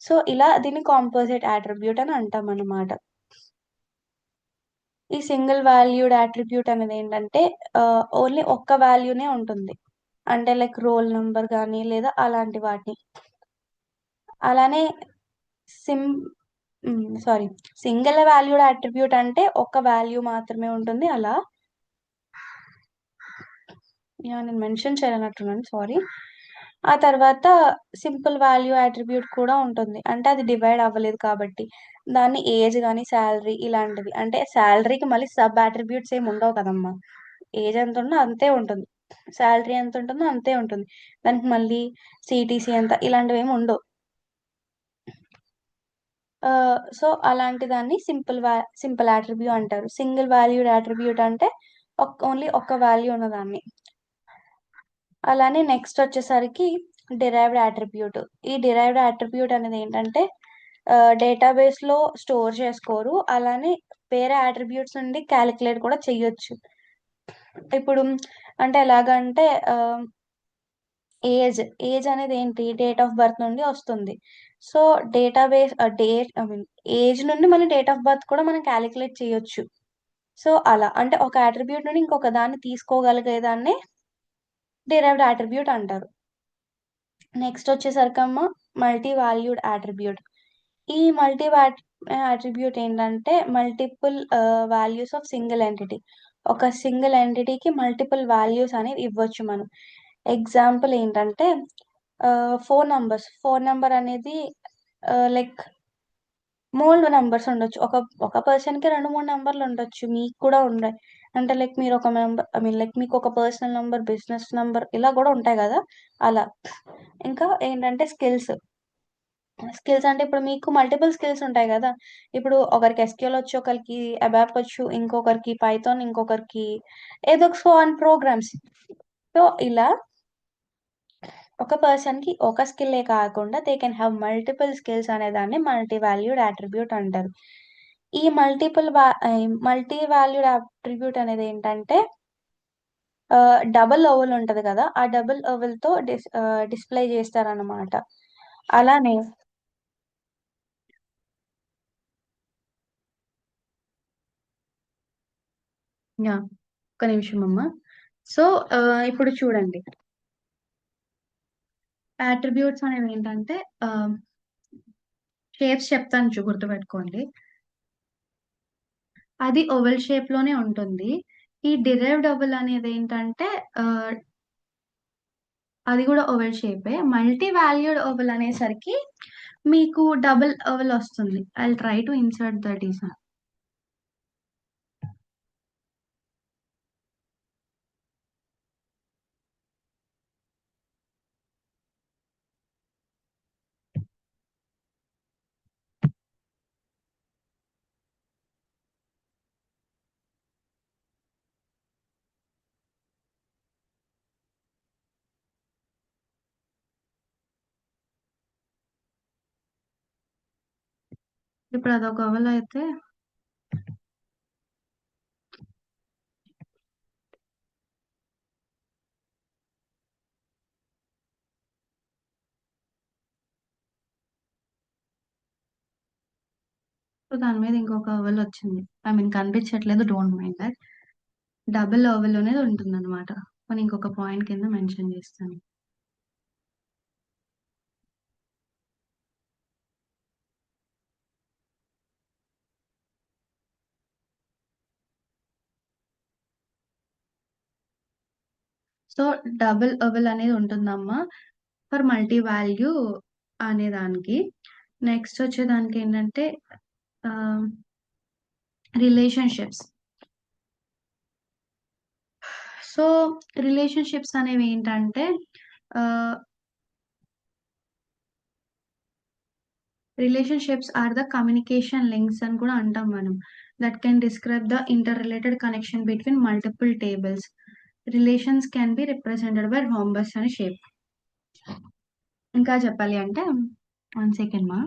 సో ఇలా దీన్ని కాంపోజిట్ అట్రిబ్యూట్ అని అంటాం అన్నమాట. ఈ సింగిల్ వాల్యూడ్ అట్రిబ్యూట్ అనేది ఏంటంటే ఓన్లీ ఒక్క వాల్యూనే ఉంటుంది. అంటే లైక్ రోల్ నెంబర్ కానీ లేదా అలాంటి వాటిని. అలానే SIM sorry, single valued attribute అంటే ఒక వాల్యూ మాత్రమే ఉంటుంది అలా. నేను మెన్షన్ చేయాలన్నట్టున్నాను, సారీ. ఆ తర్వాత సింపుల్ వాల్యూ అట్రిబ్యూట్ కూడా ఉంటుంది. అంటే అది డివైడ్ అవ్వలేదు కాబట్టి దాన్ని ఏజ్ కానీ శాలరీ ఇలాంటివి, అంటే శాలరీకి మళ్ళీ సబ్ అట్రిబ్యూట్స్ ఏమి ఉండవు కదమ్మా. ఏజ్ ఎంత ఉందో అంతే ఉంటుంది, శాలరీ ఎంత ఉంటుందో అంతే ఉంటుంది. దానికి మళ్ళీ సిటీసీ ఎంత ఇలాంటివి ఏమి ఉండవు. సో అలాంటి దాన్ని సింపుల్ అట్రిబ్యూట్ అంటారు. సింగిల్ వాల్యూడ్ అట్రిబ్యూట్ అంటే ఓన్లీ ఒక్క వాల్యూ ఉన్నదాన్ని. అలానే నెక్స్ట్ వచ్చేసరికి డిరైవ్డ్ అట్రిబ్యూట్. ఈ డిరైవ్డ్ అట్రిబ్యూట్ అనేది ఏంటంటే డేటాబేస్ లో స్టోర్ చేసుకోరు, అలానే వేరే అట్రిబ్యూట్స్ నుండి క్యాలిక్యులేట్ కూడా చెయ్యొచ్చు. ఇప్పుడు అంటే ఎలాగంటే ఏజ్ ఏజ్ అనేది ఏంటి, డేట్ ఆఫ్ బర్త్ నుండి వస్తుంది. So database date I mean age నుండి మన డేట్ ఆఫ్ బర్త్ కూడా మనం క్యాలిక్యులేట్ చేయొచ్చు. సో అలా అంటే ఒక అట్రిబ్యూట్ నుండి ఇంకొక దాన్ని తీసుకోగలిగేదాన్ని డిరైవ్డ్ అట్రిబ్యూట్ అంటారు. నెక్స్ట్ వచ్చేసరికమ్మా మల్టీ వాల్యూడ్ అట్రిబ్యూట్. ఈ మల్టీ అట్రిబ్యూట్ ఏంటంటే multiple values of single entity. ఒక సింగిల్ ఎంటిటీకి మల్టిపుల్ వాల్యూస్ అనేవి ఇవ్వచ్చు మనం. ఎగ్జాంపుల్ ఏంటంటే ఫోన్ నంబర్ అనేది లైక్ మూడు నంబర్స్ ఉండొచ్చు. ఒక పర్సన్కి రెండు మూడు నంబర్లు ఉండొచ్చు, మీకు కూడా ఉన్నాయి. అంటే లైక్ మీరు ఒక మెంబర్ ఐ మీన్ లైక్ మీకు ఒక పర్సనల్ నంబర్, బిజినెస్ నంబర్ ఇలా కూడా ఉంటాయి కదా, అలా. ఇంకా ఏంటంటే స్కిల్స్. స్కిల్స్ అంటే ఇప్పుడు మీకు మల్టిపుల్ స్కిల్స్ ఉంటాయి కదా. ఇప్పుడు ఒకరికి ఎస్క్యూఎల్ వచ్చు, ఒకరికి అబాప్ వచ్చు, ఇంకొకరికి పైథాన్, ఇంకొకరికి ఏదో సో అండ్ ప్రోగ్రామ్స్. సో ఇలా ఒక పర్సన్ కి ఒక స్కిల్లే కాకుండా they can have multiple skills అనే దాన్ని మల్టీ వాల్యూడ్ అట్రిబ్యూట్ అంటారు. ఈ మల్టీ వాల్యూడ్ అట్రిబ్యూట్ అనేది ఏంటంటే డబుల్ ఓవెల్ ఉంటది కదా, ఆ డబుల్ ఓవెల్ తో డిస్ప్లే చేస్తారన్నమాట. అలానే యా, ఒక్క నిమిషం అమ్మా. సో ఇప్పుడు చూడండి, అట్రిబ్యూట్స్ అనేవి ఏంటంటే షేప్స్ చెప్తాను, గుర్తుపెట్టుకోండి. అది ఓవెల్ షేప్ లోనే ఉంటుంది. ఈ డిరైవ్డ్ ఓవెల్ అనేది ఏంటంటే ఆ, అది కూడా ఓవెల్ షేపే. మల్టీ వాల్యూడ్ ఓవెల్ అనేసరికి మీకు డబుల్ ఓవెల్ వస్తుంది. I try to insert that is. ఇప్పుడు అదొక ఓవెల్ అయితే సో దాని మీద ఇంకొక ఓవెల్ వచ్చింది. ఐ మీన్ కనిపించట్లేదు, don't mind that. Double oval అనేది ఉంటుంది అనమాట. మనం ఇంకొక పాయింట్ కింద మెన్షన్ చేస్తాను. సో డబుల్ ఓవెల్ అనేది ఉంటుందమ్మా ఫర్ మల్టీ వాల్యూ అనే దానికి. నెక్స్ట్ వచ్చేదానికి ఏంటంటే రిలేషన్షిప్స్. సో రిలేషన్షిప్స్ అనేవి ఏంటంటే relationships are the communication links అని కూడా అంటాం మనం. That can describe the inter related connection between multiple tables. Relations can be represented by rhombus అనే షేప్. ఇంకా చెప్పాలి అంటే, 1 సెకండ్ మా.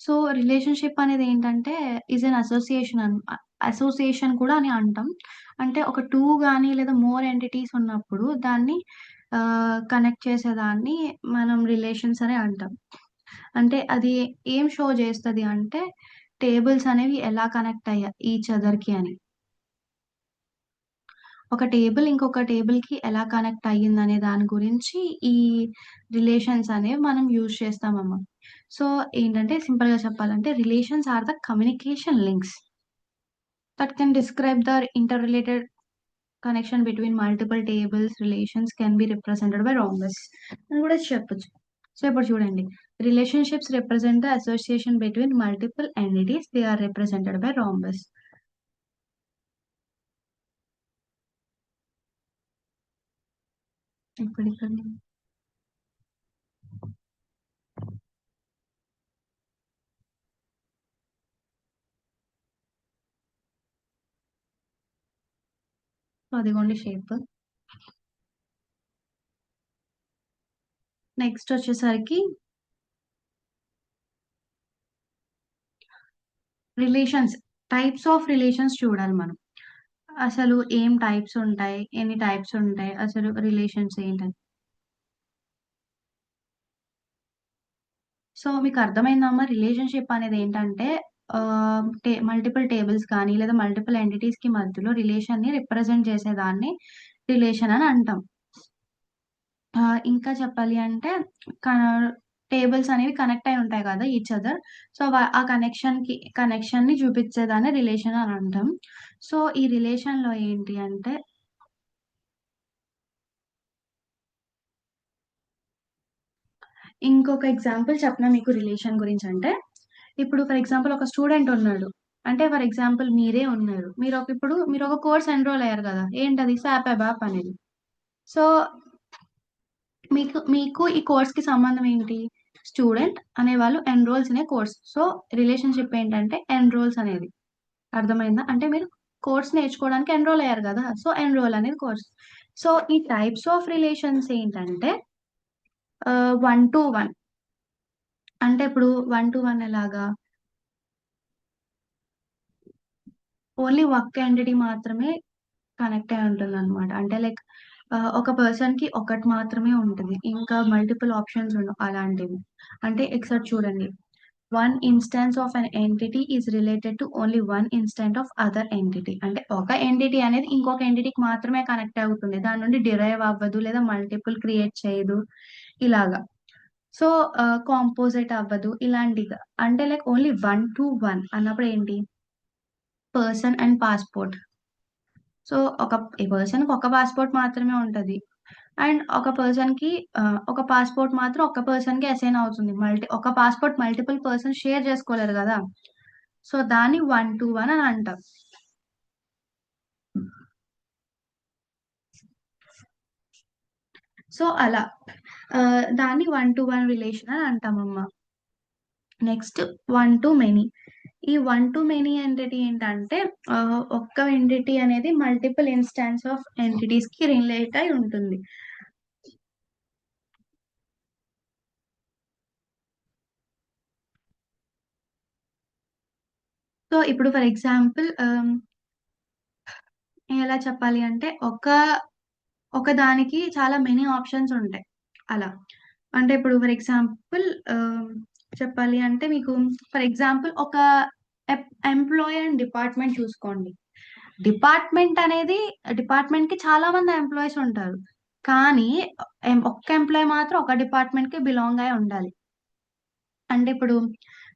సో రిలేషన్షిప్ అనేది ఏంటంటే ఈజ్ అన్ అసోసియేషన్ అసోసియేషన్ కూడా అని అంటాం. అంటే ఒక టూ కానీ లేదా మోర్ ఎంటిటీస్ ఉన్నప్పుడు దాన్ని కనెక్ట్ చేసేదాన్ని మనం రిలేషన్స్ అని అంటాం. అంటే అది ఏం షో చేస్తుంది అంటే టేబుల్స్ అనేవి ఎలా కనెక్ట్ అయ్యాయి ఈచ్ అదర్కి అని. ఒక టేబుల్ ఇంకొక టేబుల్ కి ఎలా కనెక్ట్ అయ్యిందనే దాని గురించి ఈ రిలేషన్స్ అనేవి మనం యూజ్ చేస్తామమ్మా. సో ఏంటంటే సింపుల్ గా చెప్పాలంటే relations are the communication links that can describe the inter connection between multiple tables. Relations can be represented by rhombus అని కూడా చెప్పొచ్చు. సో ఇప్పుడు చూడండి, relationships represent the association between multiple entities. They are represented by rhombus. ఇప్పుడు ఇక్కడ so అదిగోండి shape. Next వచ్చేసరికి relations, types of relations చూడాలి మనం. అసలు ఏం టైప్స్ ఉంటాయి? ఎన్ని టైప్స్ ఉంటాయి? అసలు రిలేషన్స్ ఏంటని. సో మీకు అర్థమైందమ్మా? రిలేషన్‌షిప్ అనేది ఏంటంటే మల్టిపుల్ టేబుల్స్ కానీ లేదా మల్టిపుల్ ఎంటిటీస్‌కి మధ్యలో రిలేషన్‌ని రిప్రజెంట్ చేసేదాన్ని రిలేషన్ అని అంటాం. ఇంకా చెప్పాలి అంటే క టేబుల్స్ అనేవి కనెక్ట్ అయి ఉంటాయి కదా! Each other. సో ఆ కనెక్షన్‌ని చూపించేదాన్ని రిలేషన్ అని అంటాం. సో ఈ రిలేషన్‌లో ఏంటి అంటే ఇంకొక ఎగ్జాంపుల్ చెప్పనా మీకు రిలేషన్ గురించంటే, ఇప్పుడు ఫర్ ఎగ్జాంపుల్ ఒక స్టూడెంట్ ఉన్నాడు. అంటే ఫర్ ఎగ్జాంపుల్ మీరే ఉన్నారు. మీరొక కోర్స్ ఎన్రోల్ అయ్యారు గదా! ఏంటది? సాప్ అబాప్ అనేది. సో, మీకు మీకు ఈ కోర్స్‌కి సంబంధం ఏంటి? స్టూడెంట్ అనేవాళ్ళు enrolls in a course. So, relationship ఏంటంటే ఎన్రోల్స్ అనేది. అర్థమైందా? అంటే మీరు కోర్స్ నేర్చుకోవడానికి ఎన్రోల్ అయ్యారు గదా! సో, ఎన్రోల్ అనేది కోర్స్. సో, ఈ టైప్స్ ఆఫ్ రిలేషన్స్ ఏంటంటే 1 టు 1. అంటే ఇప్పుడు 1 టు 1 ఎలాగా? ఓన్లీ ఒక్క ఎంటిటీ మాత్రమే కనెక్ట్ అయి ఉంటుందనమాట. అంటే లైక్ ఒక పర్సన్‌కి ఒకటి మాత్రమే ఉంటది. ఇంకా మల్టిపుల్ ఆప్షన్స్ ఉండవు అలాంటివి. అంటే ఒకసారి చూడండి. One instance of an entity is related to only one instant of other entity. అంటే ఒక ఎంటిటీ అనేది ఇంకొక ఎంటిటీకి మాత్రమే కనెక్ట్ అవుతుంది. దాని నుండి డిరైవ్ అవ్వదు లేదా మల్టిపుల్ క్రియేట్ చేయదు ఇలాగా. సో, కాంపోజిట్ అవ్వదు ఇలాంటిగా. అంటే లైక్ ఓన్లీ 1 టు 1 అన్నప్పుడు ఏంటి? Person and passport. సో, ఈ పర్సన్‌కి ఒక పాస్‌పోర్ట్ మాత్రమే ఉంటది. అండ్ ఒక పాస్‌పోర్ట్ మాత్రం ఒక పర్సన్‌కే అసైన్ అవుతుంది. ఒక పాస్‌పోర్ట్ మల్టిపుల్ పర్సన్స్ షేర్ చేసుకోలేరు గదా! సో, దాన్ని 1 టు 1 అని అంటాం. సో, అలా దాన్ని 1 టు 1 రిలేషన్ అని అంటామమ్మా. Next 1 to many. ఈ 1 టు మెనీ ఎంటిటీ ఏంటంటే ఒక్క ఎంటిటీ అనేది మల్టిపుల్ ఇన్‌స్టాన్స్ ఆఫ్ ఎంటిటీస్‌కి రిలేట్ అయి ఉంటుంది. సో, ఇప్పుడు ఫర్ ఎగ్జాంపుల్ ఎలా చెప్పాలి అంటే ఒక దానికి చాలా మెనీ ఆప్షన్స్ ఉంటాయి. అలా. అంటే ఇప్పుడు ఫర్ ఎగ్జాంపుల్ చెప్పాలి అంటే మీకు ఫర్ ఎగ్జాంపుల్ ఒక ఎంప్లాయీ అండ్ డిపార్ట్‌మెంట్ చూసుకోండి. డిపార్ట్‌మెంట్‌కి చాలా మంది ఎంప్లాయీస్ ఉంటారు. కానీ ఒక్క ఎంప్లాయీ మాత్రం ఒక డిపార్ట్‌మెంట్‌కి బిలాంగ్ అయ్యి ఉండాలి. అంటే ఇప్పుడు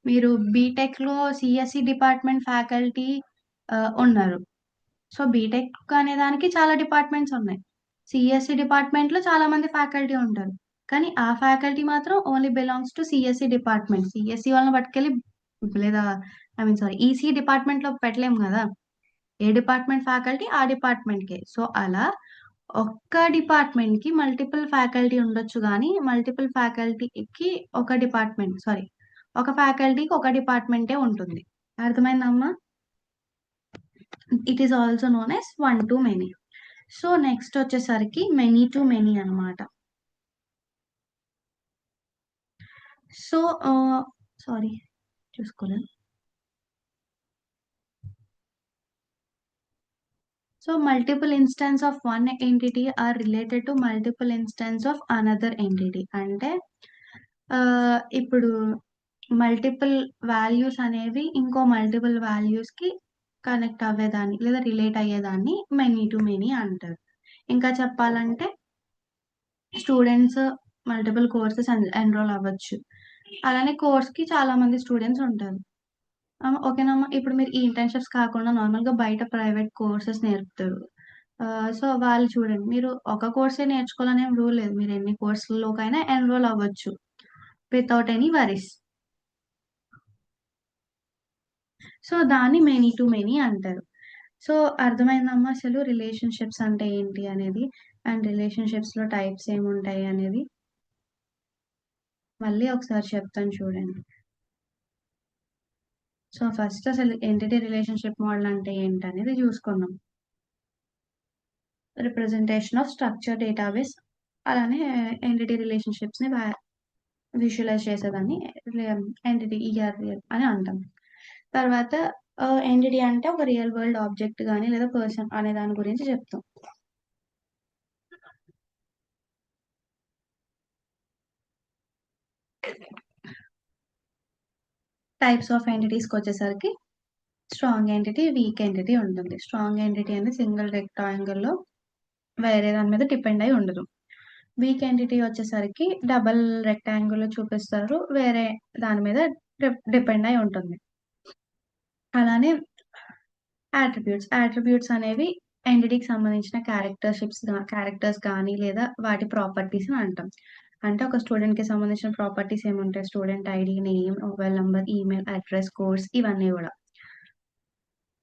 మీరు బీటెక్‌లో సీఎస్ఈ డిపార్ట్‌మెంట్ ఫ్యాకల్టీ ఉన్నారు. సో, బీటెక్ అనే దానికి చాలా డిపార్ట్‌మెంట్స్ ఉన్నాయి. సీఎస్ఈ డిపార్ట్‌మెంట్‌లో చాలా మంది ఫ్యాకల్టీ ఉంటారు. కానీ ఆ ఫ్యాకల్టీ మాత్రం only belongs to CSE department. CSE వాళ్ళని పట్టుకెళ్ళి లేదా ఈసీఈ డిపార్ట్‌మెంట్‌లో పెట్టలేము గదా! ఏ డిపార్ట్‌మెంట్ ఫ్యాకల్టీ ఆ డిపార్ట్‌మెంట్‌కే. సో, అలా ఒక్క డిపార్ట్‌మెంట్‌కి మల్టిపుల్ ఫ్యాకల్టీ ఉండొచ్చు గానీ, మల్టిపుల్ ఫ్యాకల్టీకి ఒక ఫ్యాకల్టీకి ఒక డిపార్ట్‌మెంటే ఉంటుంది. అర్థమైందా అమ్మా? It is also known as one to many. So, next వచ్చేసరికి మెనీ టు మెనీ అన్నమాట. సో, సారీ చూసుకోలేదు. So, multiple instance of one entity are related to multiple instance of another entity. అంటే ఇప్పుడు మల్టిపుల్ వాల్యూస్ అనేవి ఇంకో multiple వాల్యూస్‌కి connect అవ్వేదాన్ని లేదా relate అయ్యేదాన్ని many to many అంటారు. ఇంకా చెప్పాలంటే స్టూడెంట్స్ మల్టిపుల్ కోర్సెస్ ఎన్రోల్ అవ్వచ్చు. అలానే కోర్స్‌కి చాలా మంది స్టూడెంట్స్ ఉంటారు. ఓకేనమ్మా. ఇప్పుడు మీరు ఈ ఇంటర్న్‌షిప్స్ కాకుండా నార్మల్‌గా బయట ప్రైవేట్ కోర్సెస్ నేర్పుతారు. సో, వాళ్ళు చూడండి మీరు ఒక కోర్సే నేర్చుకోవాలనేం రూల్ లేదు. మీరు ఎన్ని కోర్సుల్లోకైనా ఎన్రోల్ అవ్వచ్చు. Without any worries. సో, దాన్ని మెనీ టు మెనీ అంటారు. సో, అర్థమైందమ్మా అసలు రిలేషన్‌షిప్స్ అంటే ఏంటి అనేది? అండ్ రిలేషన్‌షిప్స్‌లో టైప్స్ ఏముంటాయి అనేది? మళ్ళీ ఒకసారి చెప్తాను చూడండి. సో, ఫస్ట్ అసలు ఎంటిటీ రిలేషన్‌షిప్ మోడల్ అంటే ఏంటనేది చూసుకుందాం. రిప్రజెంటేషన్ ఆఫ్ స్ట్రక్చర్ డేటాబేస్ అలానే ఎంటిటీ రిలేషన్‌షిప్స్‌ని విజువలైజ్ చేసేదాన్ని ఎంటిటీ ఈఆర్‌వి అని అంటాం. తర్వాత ఎంటిటీ అంటే ఒక రియల్ వరల్డ్ ఆబ్జెక్ట్ కానీ లేదా పర్సన్ అనే దాని గురించి చెప్తాం. టైప్స్ ఆఫ్ ఎంటిటీస్కి వచ్చేసరికి స్ట్రాంగ్ ఎంటిటీ, వీక్ ఎంటిటీ ఉంటుంది. స్ట్రాంగ్ ఎంటిటీ అనేది సింగిల్ రెక్టాంగిల్లో వేరే దాని మీద డిపెండ్ అయి ఉండదు. వీక్ ఎంటిటీ వచ్చేసరికి డబల్ రెక్టాంగిల్ చూపిస్తారు, వేరే దాని మీద డిపెండ్ అయి ఉంటుంది. అలానే యాట్రిబ్యూట్స్ అనేవి ఎంటిటీకి సంబంధించిన క్యారెక్టర్స్ కానీ లేదా వాటి ప్రాపర్టీస్ అని అంటాం. అంటే ఒక స్టూడెంట్కి సంబంధించిన ప్రాపర్టీస్ ఏముంటాయి? Student ID, name, mobile number, email address, course ఇవన్నీ కూడా.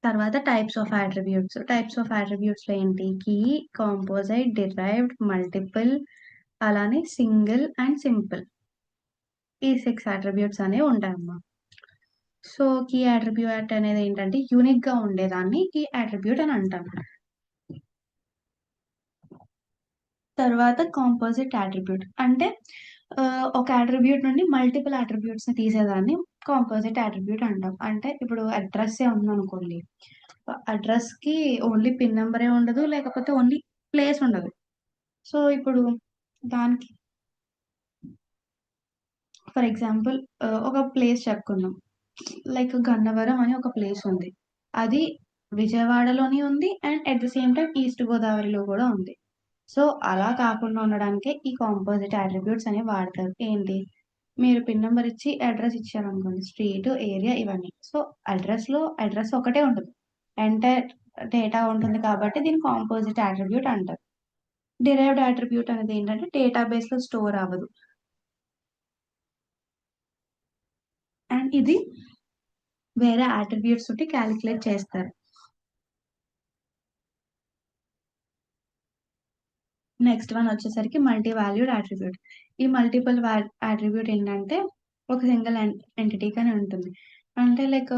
తర్వాత టైప్స్ ఆఫ్ యాట్రిబ్యూట్స్లో ఏంటి? కీ, కాంపోజిట్, డిరైవ్డ్, మల్టిపుల్, అలానే సింగిల్ అండ్ సింపుల్. ఈ 6 యాట్రిబ్యూట్స్ అనేవి ఉంటాయమ్మా. సో కీ యాట్రిబ్యూట్ అనేది ఏంటంటే యూనిక్ గా ఉండేదాన్ని కీ యాట్రిబ్యూట్ అని అంటాం. తర్వాత కాంపోజిట్ యాట్రిబ్యూట్ అంటే ఒక యాట్రిబ్యూట్ నుండి మల్టిపుల్ యాట్రిబ్యూట్స్ ని తీసేదాన్ని కాంపోజిట్ యాట్రిబ్యూట్ అంటాం. అంటే ఇప్పుడు అడ్రస్ ఉందనుకోండి, అడ్రస్ కి ఓన్లీ పిన్ నెంబరే ఉండదు, లేకపోతే ఓన్లీ ప్లేస్ ఉండదు. సో ఇప్పుడు దానికి ఫర్ ఎగ్జాంపుల్ ఒక ప్లేస్ చెప్పుకుందాం. లైక్ గన్నవరం అని ఒక ప్లేస్ ఉంది. అది విజయవాడలోని ఉంది and at the same time east గోదావరిలో కూడా ఉంది. సో అలా కాకుండా ఉండడానికే ఈ కాంపోజిట్ అట్రిబ్యూట్స్ అనేవి వాడతారు. ఏంటి? మీరు పిన్ నెంబర్ ఇచ్చి అడ్రస్ ఇచ్చారనుకోండి, స్ట్రీట్, ఏరియా ఇవన్నీ. సో అడ్రస్ ఒకటే ఉంటుంది, ఎంటైర్ డేటా ఉంటుంది కాబట్టి దీన్ని కాంపోజిట్ అట్రిబ్యూట్ అంటారు. డిరైవ్డ్ అట్రిబ్యూట్ అనేది ఏంటంటే డేటాబేస్ లో స్టోర్ అవ్వదు అండ్ ఇది వేరే అట్రిబ్యూట్స్ తోటి క్యాలిక్యులేట్ చేస్తారు. నెక్స్ట్ వన్ వచ్చేసరికి మల్టీ వాల్యూడ్ అట్రిబ్యూట్. ఈ మల్టిపుల్ అట్రిబ్యూట్ ఏంటంటే ఒక సింగిల్ ఎంటిటీ కానీ ఉంటుంది. అంటే లైక్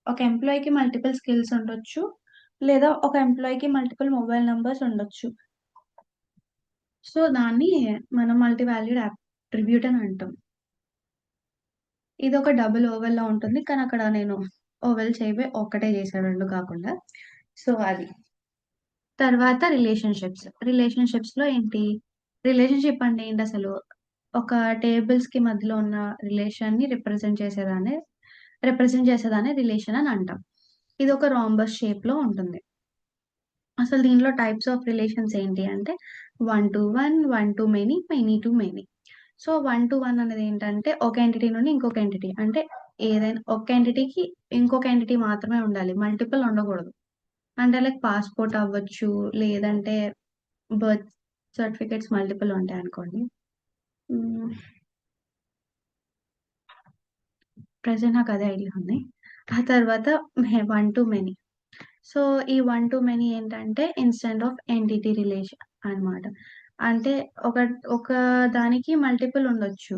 ఒక ఎంప్లాయీకి మల్టిపుల్ స్కిల్స్ ఉండొచ్చు, లేదా ఒక ఎంప్లాయీకి మల్టిపుల్ మొబైల్ నంబర్స్ ఉండొచ్చు. సో దాన్ని మనం మల్టీ వాల్యూడ్ అట్రిబ్యూట్ అని అంటాం. ఇది ఒక డబుల్ ఓవెల్ లా ఉంటుంది, కానీ అక్కడ నేను ఓవెల్ చేయబోయి ఒక్కటే చేశాను, రెండు కాకుండా. సో అది. తర్వాత రిలేషన్షిప్స్ లో ఏంటి? రిలేషన్షిప్ అంటే ఏంటి అసలు? ఒక టేబుల్స్ కి మధ్యలో ఉన్న రిలేషన్ ని రిప్రజెంట్ చేసేదాన్ని రిలేషన్ అని అంటాం. ఇది ఒక రాంబస్ షేప్ లో ఉంటుంది. అసలు దీనిలో టైప్స్ ఆఫ్ రిలేషన్స్ ఏంటి అంటే 1 to 1, 1 to many, many to many. So 1 to 1 అనేది ఏంటంటే ఒక ఎంటిటీ నుండి ఇంకొక ఎంటిటీ, అంటే ఏదైనా ఒక ఎంటిటీకి ఇంకొక ఎంటిటీ మాత్రమే ఉండాలి, మల్టిపుల్ ఉండకూడదు. అంటే లైక్ పాస్పోర్ట్ అవ్వచ్చు, లేదంటే బర్త్ సర్టిఫికేట్స్ మల్టిపుల్ ఉంటాయి అనుకోండి. ప్రెసెంట్ నాకు అదే ఐడియా ఉంది. ఆ తర్వాత 1 to many. సో ఈ 1 to many ఏంటంటే ఇన్స్టెంట్ ఆఫ్ ఎంటిటీ రిలేషన్ అన్నమాట. అంటే ఒక ఒక దానికి మల్టిపుల్ ఉండొచ్చు.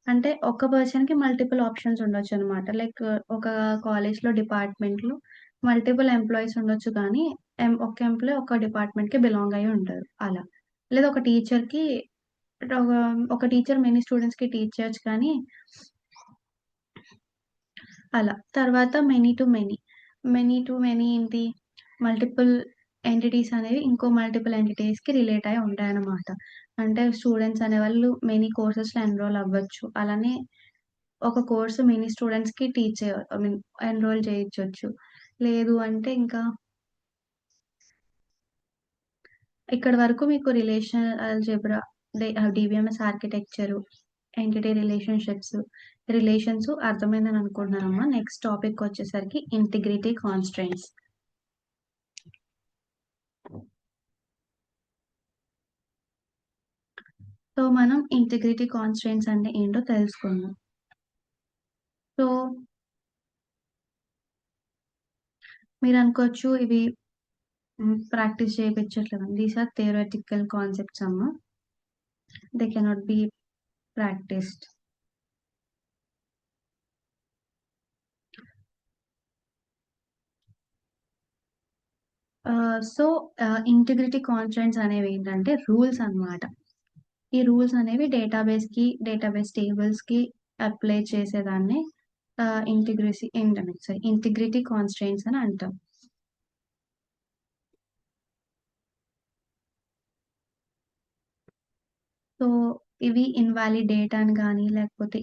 అంటే ఒక పర్సన్‌కి మల్టిపుల్ ఆప్షన్స్ ఉండొచ్చు అన్నమాట. లైక్ ఒక కాలేజ్‌లో డిపార్ట్మెంట్‌లో మల్టిపుల్ ఎంప్లాయీస్ ఉండొచ్చు కానీ ఒక ఎంప్లాయీ ఒక డిపార్ట్మెంట్‌కి బిలాంగ్ అయ్యి ఉంటారు అలా. లేదా ఒక ఒక టీచర్ మెనీ స్టూడెంట్స్‌కి టీచ్ చేయొచ్చు కానీ అలా. తర్వాత మెనీ టు మెనీ ఏంటి? మల్టిపుల్ ఎంటిటీస్ అనేవి ఇంకో మల్టిపుల్ ఎంటిటీస్‌కి రిలేట్ అయ్యి ఉంటాయన్నమాట. అంటే స్టూడెంట్స్ అనేవాళ్ళు మెనీ కోర్సెస్‌లో ఎన్రోల్ అవ్వచ్చు. అలానే ఒక కోర్స్ మెనీ స్టూడెంట్స్‌కి ఐ మీన్ ఎన్రోల్ చేయించొచ్చు. లేదు అంటే ఇంకా ఇక్కడి వరకు మీకు relational algebra, DBMS architecture, entity relations అర్థమైందని అనుకుంటున్నానమ్మా. నెక్స్ట్ టాపిక్ వచ్చేసరికి ఇంటిగ్రిటీ కాన్స్ట్రెయింట్స్. సో మనం ఇంటిగ్రిటీ కాన్స్ట్రెయింట్స్ అంటే ఏంటో తెలుసుకుందాం. సో మీరు అనుకోవచ్చు ఇవి ప్రాక్టీస్ చేయించట్లేదు. దీస్ ఆర్ థియరటికల్ కాన్సెప్ట్స్ అమ్మా, they cannot be practised. So integrity constraints అనేవి ఏంటంటే రూల్స్ అన్నమాట. ఈ రూల్స్ అనేవి డేటాబేస్ టేబుల్స్ కి అప్లై చేసేదాన్ని ఇంటిగ్రిటీ కాన్స్ట్రెయింట్స్ అని అంటాం. సో ఇవి ఇన్వాలిడ్ డేటాని గానీ లేకపోతే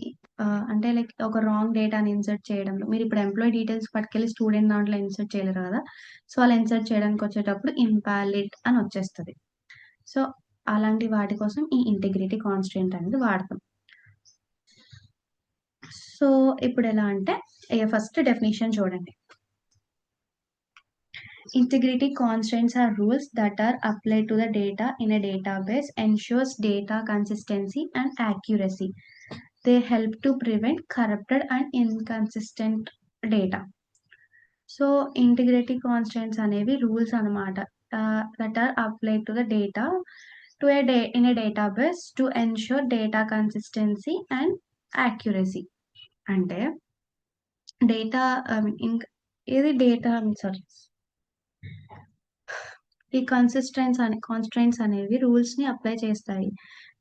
అంటే లైక్ ఒక రాంగ్ డేటాని ఇన్సర్ట్ చేయడంలో మీరిప్పుడు ఎంప్లాయీ డీటెయిల్స్ పట్టుకెళ్ళి స్టూడెంట్ దాంట్లో ఇన్సర్ట్ చేయలేరు గదా! సో అలా ఇన్సర్ట్ చేయడానికొచ్చేటప్పుడు ఇన్వాలిడ్ అని వచ్చేస్తది. సో అలాంటి వాటి కోసం ఈ ఇంటిగ్రిటీ కాన్స్ట్రెయింట్ అనేది వాడతాం. సో ఇప్పుడెలా అంటే ఫస్ట్ డెఫినిషన్ చూడండి. Integrity constraints are rules that are applied to the data in a database, ensures data consistency and accuracy. They help to prevent corrupted and inconsistent data. So integrity constraints అనేవి rules అన్నమాట that are applied to the data in a database to ensure data consistency and accuracy. అంటే data ఏది data sorry ఈ కాన్స్ట్రెయింట్స్ అనేవి రూల్స్‌ని apply చేస్తాయి.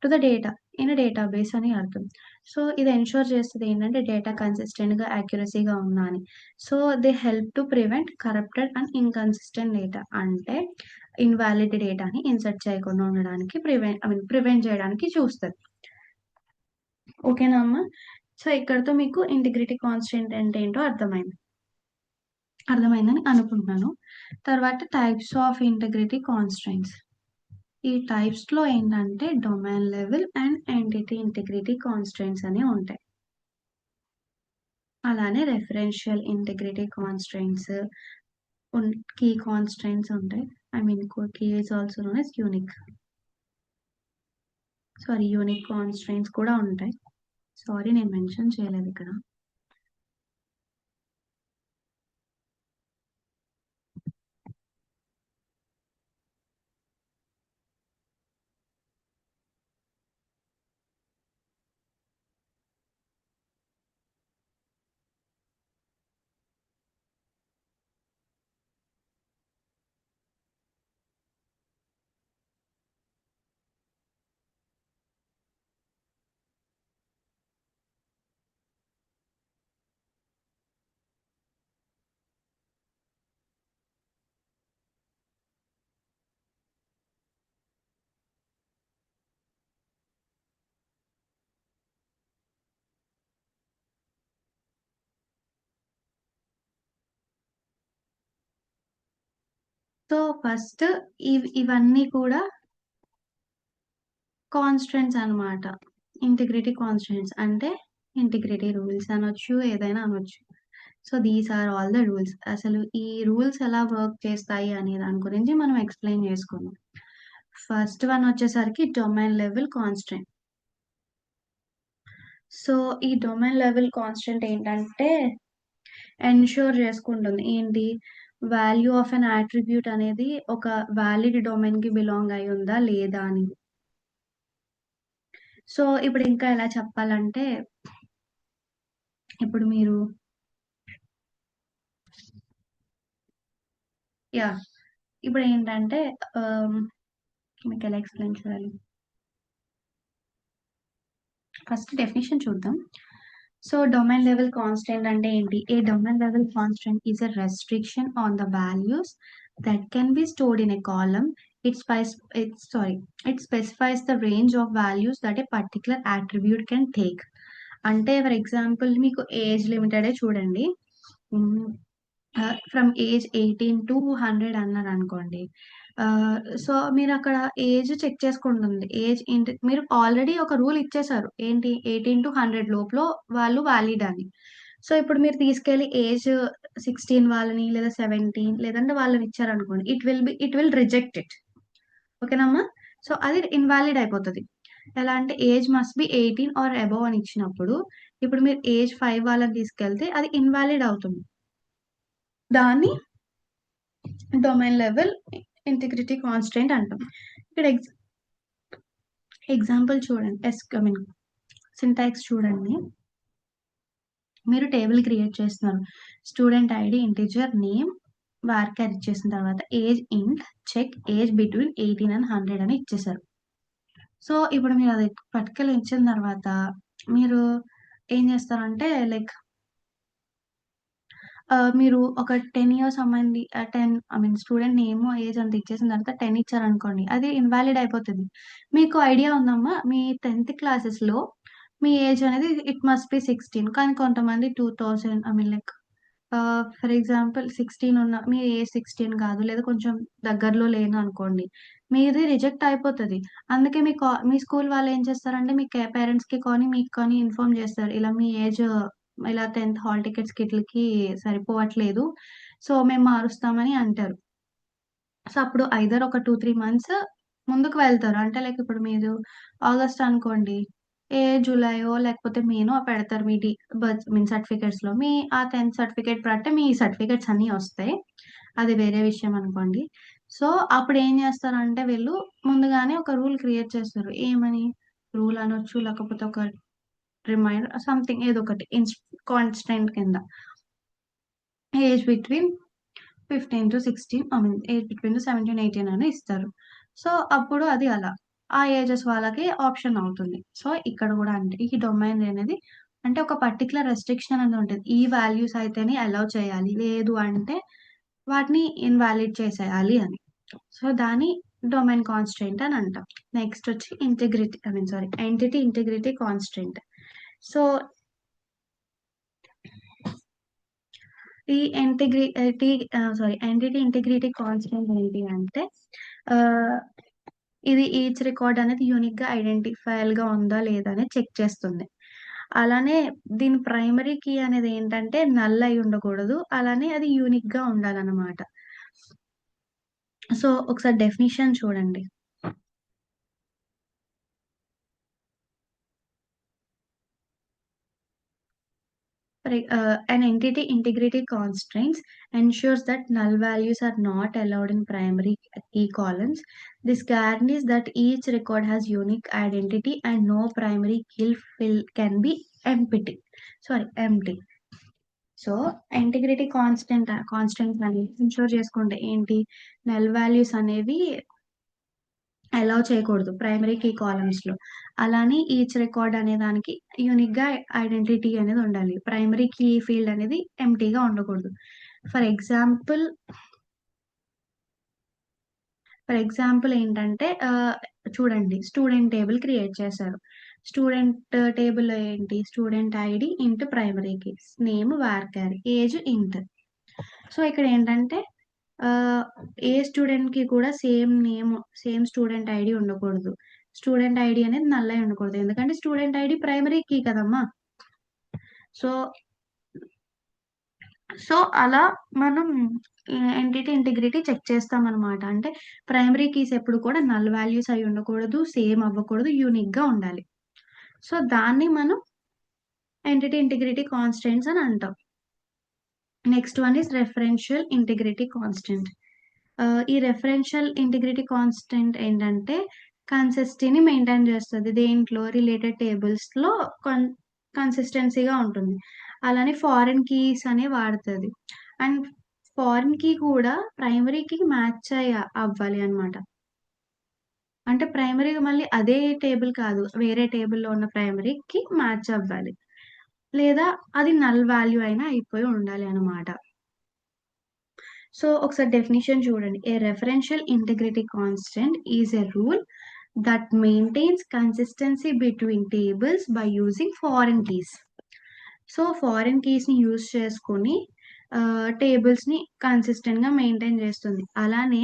To the data in a database అని అర్థం. సో ఇది ఎన్‌ష్యూర్ చేస్తది ఏంటంటే డేటా కన్సిస్టెంట్‌గా, యాక్యురసీగా ఉందా అని. So they help to prevent corrupted and inconsistent data. అంటే ఇన్‌వాలిడ్ డేటాని ఇన్సర్ట్ చేయకుండా ఉండడానికి ప్రివెంట్ చేయడానికి చూస్తది. ఓకేనా అమ్మ? సో ఇక్కడితో మీకు ఇంటిగ్రిటీ కాన్స్ట్రెయింట్ అంటే ఏంటో అర్థమైందని అనుకుంటున్నాను. తర్వాత టైప్స్ ఆఫ్ ఇంటిగ్రిటీ కాన్స్ట్రెయింట్స్. ఈ టైప్స్‌లో ఏంటంటే domain level and entity integrity constraints అని ఉంటాయి. అలానే referential integrity constraints, key constraints ఉంటాయి. Key is also known as unique. Unique constraints కూడా ఉంటాయి. నేను మెన్షన్ చేయలేదు ఇక్కడ. సో ఫస్ట్ ఇవన్నీ కూడా కాన్స్ట్రెయింట్స్ అన్నమాట. ఇంటిగ్రిటీ కాన్స్ట్రెయింట్స్ అంటే ఇంటిగ్రిటీ రూల్స్ అనొచ్చు, ఏదైనా అనొచ్చు. So these are all the rules. అసలు ఈ రూల్స్ ఎలా వర్క్ చేస్తాయి అనే దాని గురించి మనం ఎక్స్‌ప్లెయిన్ చేసుకుందాం. ఫస్ట్ వన్ వచ్చేసరికి డొమైన్ లెవెల్ కాన్స్ట్రెయింట్. సో ఈ డొమైన్ లెవెల్ కాన్స్టెంట్ ఏంటంటే ఎన్ష్యూర్ చేసుకుంటుంది. ఏంటి? వాల్యూ ఆఫ్ ఎన్ అట్రిబ్యూట్ అనేది ఒక వాలిడ్ డొమైన్‌కి బిలాంగ్ అయి ఉందా? లేదా? అని. సో ఇప్పుడు ఇంకా ఎలా చెప్పాలంటే ఇప్పుడు మీరు యాహ్! ఇప్పుడేంటంటే మీకెలా ఎక్స్‌ప్లెయిన్ చేయాలి? ఫస్ట్ డెఫినిషన్ చూద్దాం. సో డొమైన్ లెవెల్ కాన్స్టెంట్ అంటే ఏంటి? A domain level constant is a restriction on the values that can be stored in a column. It specifies the range of values that a particular attribute can take. అంటే for example మీకు age లిమిటెడే చూడండి. From age 18 to 100 అన్నారనుకోండి. So మీరక్కడ age check చేసుకుంటుంది. మీరు already ఒక rule ఇచ్చేసారు. ఏంటి? 18-100 లోపల వాళ్ళు వాలిడ్ అని. సో ఇప్పుడు మీరు తీసుకెళ్ళి ఏజ్ 16 వాళ్ళని లేదా 17 లేదంటే వాళ్ళని ఇచ్చారనుకోండి. It will reject it. ఓకేనమ్మా? సో అది ఇన్వాలిడ్ అయిపోతది. ఎలా అంటే age must be 18 or above అని ఇచ్చినప్పుడు, ఇప్పుడు మీరు ఏజ్ 5 వాళ్ళని తీసుకెళ్తే అది ఇన్వాలిడ్ అవుతుంది. దాన్ని డొమైన్ లెవెల్ ఇంటిగ్రిటీ కాన్స్ట్రెయింట్ అంటాం. ఇక్కడ ఎగ్జాంపుల్ చూడండి. సింటాక్స్ చూడండి. మీరు టేబుల్ క్రియేట్ చేస్తున్నారు. స్టూడెంట్ ఐడి, ఇంటిజర్, నేమ్, వార్‌కార్ ఇచ్చేసిన తర్వాత ఏజ్ ఇంట్, చెక్ ఏజ్ బిట్వీన్ 18 అండ్ 100 అని ఇచ్చేసారు. సో ఇప్పుడు మీరు అది పట్టుకెళ్ళి ఇచ్చిన తర్వాత మీరు ఏం చేస్తారంటే మీరు ఒక 10 ఇయర్స్ అమ్మాయిని 10 స్టూడెంట్ నేమ్, ఏజ్ అంత ఇచ్చేసిన తర్వాత 10 ఇచ్చారనుకోండి. అది ఇన్వాలిడ్ అయిపోతది. మీకు ఐడియా ఉందమ్మా? మీ 10థ్ క్లాసెస్‌లో మీ ఏజ్ అనేది ఇట్ మస్ట్ బి 16 కానీ కొంతమంది 2000 లైక్ ఫర్ ఎగ్జాంపుల్ 16 ఉన్న మీ ఏజ్ 16 కాదు. లేదా కొంచెం దగ్గరలో లేననుకోండి. మీది రిజెక్ట్ అయిపోతది. అందుకే మీ స్కూల్ వాళ్ళు ఏం చేస్తారంటే మీ పేరెంట్స్‌కి కానీ, మీకు కానీ ఇన్ఫార్మ్ చేస్తారు. ఇలా మీ ఏజ్ ఇలా 10థ్ హాల్ టికెట్స్‌కి ఈట్లికి సరిపోవట్లేదు. సో, మేము మారుస్తామని అంటారు. సో, అప్పుడు ఐదర్ ఒక 2, 3 మంత్స్ ముందుకు వెళ్తారు. అంటే లైక్ ఇప్పుడు మీరు ఆగస్ట్ అనుకోండి. జులైయో లేకపోతే మేనో పెడతారు మీ సర్టిఫికేట్స్‌లో. ఆ 10థ్ సర్టిఫికేట్ అంటే మీ సర్టిఫికేట్స్ అన్నీ ఒస్తాయి. అది వేరే విషయం అనుకోండి. సో, అప్పుడేం జేస్తారంటే వీళ్ళు ముందుగానే ఒక రూల్ క్రియేట్ చేస్తారు. ఏమని? రూల్ అనొచ్చు, లేకపోతే ఒక రిమైండర్ సంథింగ్ ఏదో ఒకటి కాన్స్టెంట్ కింద. ఏజ్ బిట్వీన్ 15-16 ఏజ్ బిట్వీన్ 17-18 అని ఇస్తారు. సో, అప్పుడు అది అలా. ఆ ఏజెస్ వాళ్ళకి ఆప్షన్ అవుతుంది. సో, ఇక్కడ గూడా అంతే. ఈ డొమైన్ అనేది అంటే ఒక పర్టిక్యులర్ రెస్ట్రిక్షన్ అనేది ఉంటది. ఈ వాల్యూస్ అయితేనే అలౌ చేయాలి. లేదు అంటే వాటిని ఇన్వాలిడ్ చేసేయాలి అని. సో, దాన్ని డొమైన్ కాన్స్ట్రెయింట్ అని అంటాం. నెక్స్ట్ వచ్చి ఎంటిటీ ఇంటిగ్రిటీ కాన్స్ట్రెయింట్. సో, ఈ ఎంటిటీ ఇంటిగ్రిటీ కాన్స్టెంట్ ఏంటి అంటే ఆహ్, ఇది ఈచ్ రికార్డ్ అనేది యూనిక్‌గా ఐడెంటిఫైయల్‌గా ఉందా లేదా అనేది చెక్ చేస్తుంది. అలానే దీని ప్రైమరీ కీ అనేది ఏంటంటే నల్ అయి ఉండకూడదు. అలానే అది యూనిక్‌గా ఉండాలనమాట. సో, ఒకసారి డెఫినిషన్ చూడండి. An entity integrity constraints ensures that null values are not allowed in primary key columns. This guarantees that each record has unique identity and no primary key fill can be empty. So, integrity constants అనేవి ensure చేసుకుంటే ఏంటి? Null values అనేవి allow చేయకూడదు primary key కాలమ్స్‌లో. అలానే each record అనే దానికి యూనిక్‌గా identity అనేది ఉండాలి. ప్రైమరీ కీ ఫీల్డ్ అనేది ఎంప్టీగా ఉండకూడదు. ఫర్ ఎగ్జాంపుల్ ఏంటంటే చూడండి స్టూడెంట్ టేబుల్ క్రియేట్ చేశారు. స్టూడెంట్ టేబుల్‌లో ఏంటి? Student ID into primary key, name varchar, age int. So, ఇక్కడ ఏంటంటే ఆహ్, ఏ స్టూడెంట్‌కి కూడా same name, same student ID ఉండకూడదు. స్టూడెంట్ ఐడీ అనేది నల్ అయి ఉండకూడదు. ఎందుకంటే స్టూడెంట్ ఐడీ ప్రైమరీ కీ కదమ్మా! సో, అలా మనం ఎంటిటీ ఇంటిగ్రిటీ చెక్ చేస్తామనమాట. అంటే ప్రైమరీ కీస్ ఎప్పుడు కూడా నల్ వాల్యూస్ అయి ఉండకూడదు. సేమ్ అవ్వకూడదు. యూనిక్‌గా ఉండాలి. సో, దాన్ని మనం ఎంటిటీ ఇంటిగ్రిటీ కాన్స్టెంట్స్ అని అంటాం. Next one is referential integrity constant. ఈ రెఫరెన్షియల్ ఇంటిగ్రిటీ కాన్స్టెంట్ ఏంటంటే, కన్సిస్టెన్సీని మెయింటైన్ చేస్తది. దేంట్లో? రిలేటెడ్ టేబుల్స్‌లో కన్సిస్టెన్సీగా ఉంటుంది. అలానే ఫారెన్ కీస్ అనేవి వాడతది. అండ్ ఫారెన్ కీ కూడా ప్రైమరీ కీకి మ్యాచ్ అవ్వాలి అన్నమాట. అంటే ప్రైమరీగా మళ్ళీ అదే టేబుల్ కాదు. వేరే టేబుల్‌లో ఉన్న ప్రైమరీకి మ్యాచ్ అవ్వాలి. లేదా అది నల్ వాల్యూ అయినా అయిపోయి ఉండాలి అన్నమాట. సో, ఒకసారి డెఫినిషన్ చూడండి. A referential integrity constant is a rule that maintains consistency between tables by using foreign keys. So, foreign కీస్‌ని యూజ్ చేసుకొని టేబుల్స్‌ని కన్సిస్టెంట్‌గా మెయింటైన్ చేస్తుంది. అలానే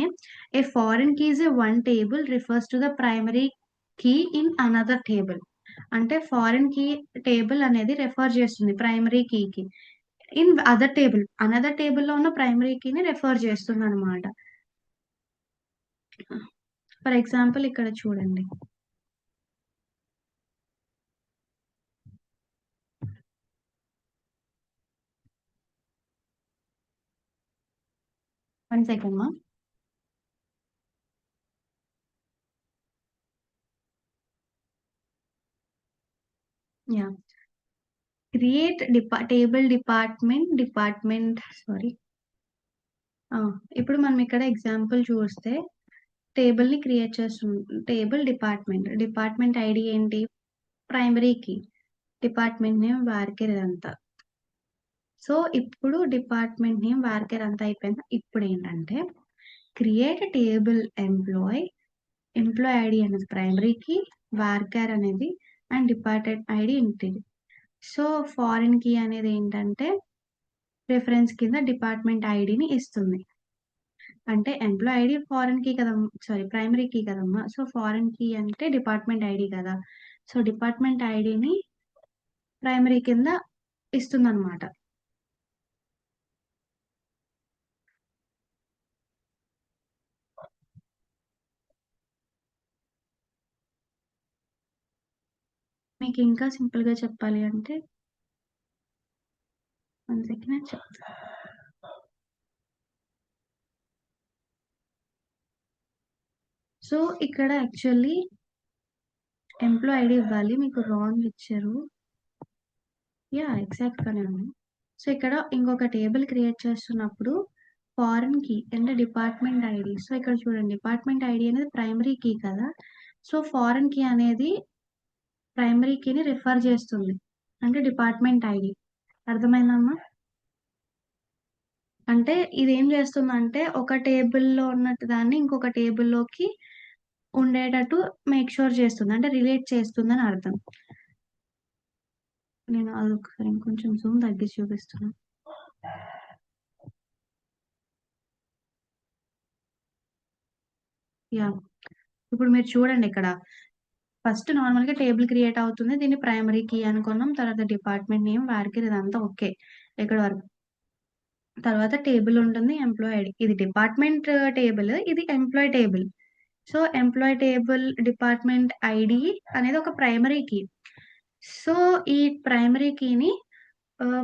a foreign key is a one table refers to the primary key in another table. అంటే foreign key table అనేది refer చేస్తుంది primary కీకి. అనదర్ టేబుల్‌లో ఉన్న ప్రైమరీ కీని రిఫర్ చేస్తుందనమాట. ఫర్ ఎగ్జాంపుల్ ఇక్కడ చూడండి. వన్ సెకండ్ మా. యాహ్! Create department sorry. ఆ! ఇప్పుడు మనం ఇక్కడ ఎగ్జాంపుల్ చూస్తే టేబుల్‌ని క్రియేట్ డిపార్ట్మెంట్ ఐడీ ఏంటి? Primary key. Department name varchar ఇదంతా. సో ఇప్పుడు డిపార్ట్మెంట్ నేమ్ వార్కేర్ అంతా అయిపోయింది. ఇప్పుడు ఏంటంటే క్రియేట్ టేబుల్ ఎంప్లాయ్ ఐడి అనేది ప్రైమరీ కీ, వార్కేర్ అనేది అండ్ డిపార్టెడ్ ఐడి ఇంటిది. సో ఫారిన్ కీ అనేది ఏంటంటే రిఫరెన్స్ కింద డిపార్ట్మెంట్ ఐడిని ఇస్తుంది. అంటే ఎంప్లాయ్ ఐడి ఫారిన్ కీ కదమ్మా, సారీ ప్రైమరీ కీ కదమ్మా. సో ఫారిన్ కీ అంటే డిపార్ట్మెంట్ ఐడి కదా. సో డిపార్ట్మెంట్ ఐడిని ప్రైమరీ కింద ఇస్తుందన్నమాట. మీకు ఇంకా సింపుల్గా చెప్పాలి అంటే 1 సెకండ్ చెప్తా. సో ఇక్కడ యాక్చువల్లీ ఎంప్లాయ్ ఐడి ఇవ్వాలి, మీకు రాంగ్ ఇచ్చారు. ఎగ్జాక్ట్గానే ఉంది. సో ఇక్కడ ఇంకొక టేబుల్ క్రియేట్ చేస్తున్నప్పుడు ఫారిన్ కీ అంటే డిపార్ట్మెంట్ ఐడి. సో ఇక్కడ చూడండి, డిపార్ట్మెంట్ ఐడి అనేది ప్రైమరీ కీ కదా. సో ఫారిన్ కీ అనేది ప్రైమరీ కీని రిఫర్ చేస్తుంది, అంటే డిపార్ట్మెంట్ ఐడి. అర్థమైందమ్మా? అంటే ఇది ఏం చేస్తుందంటే ఒక టేబుల్లో ఉన్నట్టు దాన్ని ఇంకొక టేబుల్లోకి ఉండేటట్టు మేక్ షూర్ చేస్తుంది, అంటే రిలేట్ చేస్తుందని అర్థం. నేను అదొకసారి ఇంకొంచెం జూమ్ తగ్గించి చూపిస్తున్నాను. ఇప్పుడు మీరు చూడండి, ఇక్కడ ఫస్ట్ నార్మల్గా టేబుల్ క్రియేట్ అవుతుంది, దీన్ని ప్రైమరీ కీ అనుకున్నాం. తర్వాత డిపార్ట్మెంట్ నేమ్ వార్కేర్ ఇదంతా ఓకే ఇక్కడ వరకు. తర్వాత టేబుల్ ఉంటుంది, ఎంప్లాయ్ ఐడి. ఇది డిపార్ట్మెంట్ టేబుల్, ఇది employee table. So employee table department ID అనేది ఒక ప్రైమరీ కీ. సో ఈ ప్రైమరీ కీని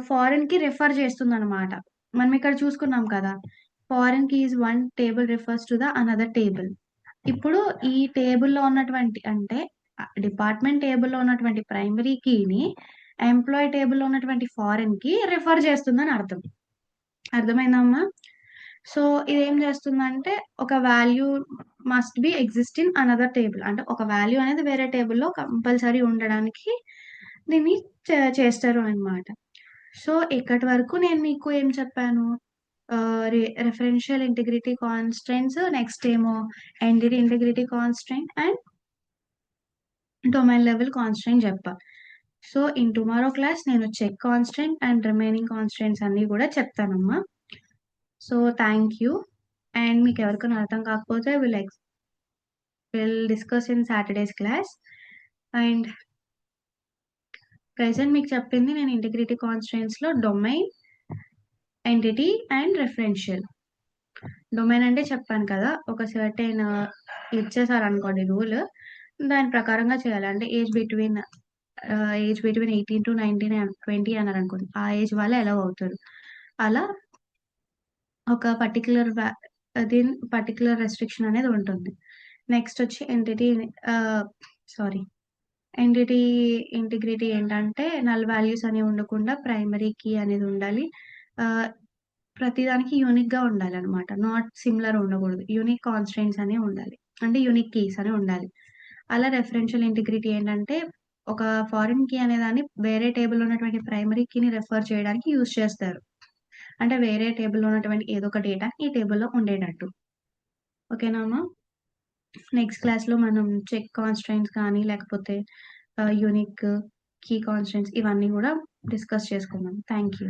ఫారెన్ కి రెఫర్ చేస్తుంది అనమాట. మనం ఇక్కడ చూసుకున్నాం కదా, foreign key is one table refers to the another table. ఇప్పుడు ఈ టేబుల్లో ఉన్నటువంటి అంటే డిపార్ట్మెంట్ టేబుల్లో ఉన్నటువంటి ప్రైమరీ కీని ఎంప్లాయ్ టేబుల్లో ఉన్నటువంటి ఫారెన్ కి రెఫర్ చేస్తుందని అర్థం. అర్థమైందమ్మా? సో ఇదేం చేస్తుందంటే ఒక value must be exist in another table, అంటే ఒక వాల్యూ అనేది వేరే టేబుల్లో కంపల్సరీ ఉండడానికి దీన్ని చేస్తారు అన్నమాట. సో ఇక్కడి వరకు నేను మీకు ఏం చెప్పాను, రెఫరెన్షియల్ ఇంటిగ్రిటీ కాన్స్టెంట్స్, నెక్స్ట్ ఏమో entity integrity constraint and domain level constraint చెప్పా. సో ఇన్ టుమారో క్లాస్ నేను check constraint and remaining constraints అన్ని కూడా చెప్తానమ్మా. So thank you. అండ్ మీకు ఎవరికైనా అర్థం కాకపోతే will discuss in Saturday's class. And present మీకు చెప్పింది నేను ఇంటిగ్రిటీ కాన్స్టెంట్స్లో domain, entity and referential. Domain అంటే చెప్పాను కదా, ఒక సర్టెన్ ఇచ్చేసారు అనుకోండి రూల్, దాని ప్రకారంగా చేయాలి. అంటే ఏజ్ బిట్వీన్ 18 to 19 and 20 అన్నారు అనుకోండి, ఆ ఏజ్ వాళ్ళే అలౌ అవుతారు. అలా ఒక పర్టికులర్ రెస్ట్రిక్షన్ అనేది ఉంటుంది. నెక్స్ట్ వచ్చి ఎంటిటీ ఇంటిగ్రిటీ ఏంటంటే నల్ వాల్యూస్ అనేవి ఉండకుండా ప్రైమరీ కీ అనేది ఉండాలి. ప్రతిదానికి యూనిక్ గా ఉండాలి అనమాట, నాట్ సిమిలర్ ఉండకూడదు. యూనిక్ కాన్స్టెంట్స్ అనేవి ఉండాలి, అంటే యూనిక్ కీస్ అని ఉండాలి. అలా రెఫరెన్షియల్ ఇంటిగ్రిటీ ఏంటంటే ఒక ఫారిన్ కీ అనే దాన్ని వేరే టేబుల్ ఉన్నటువంటి ప్రైమరీ కీని రెఫర్ చేయడానికి యూజ్ చేస్తారు, అంటే వేరే టేబుల్లో ఉన్నటువంటి ఏదో ఒక డేటా ఈ టేబుల్లో ఉండేటట్టు. ఓకేనామా? నెక్స్ట్ క్లాస్లో మనం చెక్ కాన్స్టెంట్స్ కానీ లేకపోతే యూనిక్ కీ కాన్స్టెంట్స్ ఇవన్నీ కూడా డిస్కస్ చేసుకుందాం. Thank you.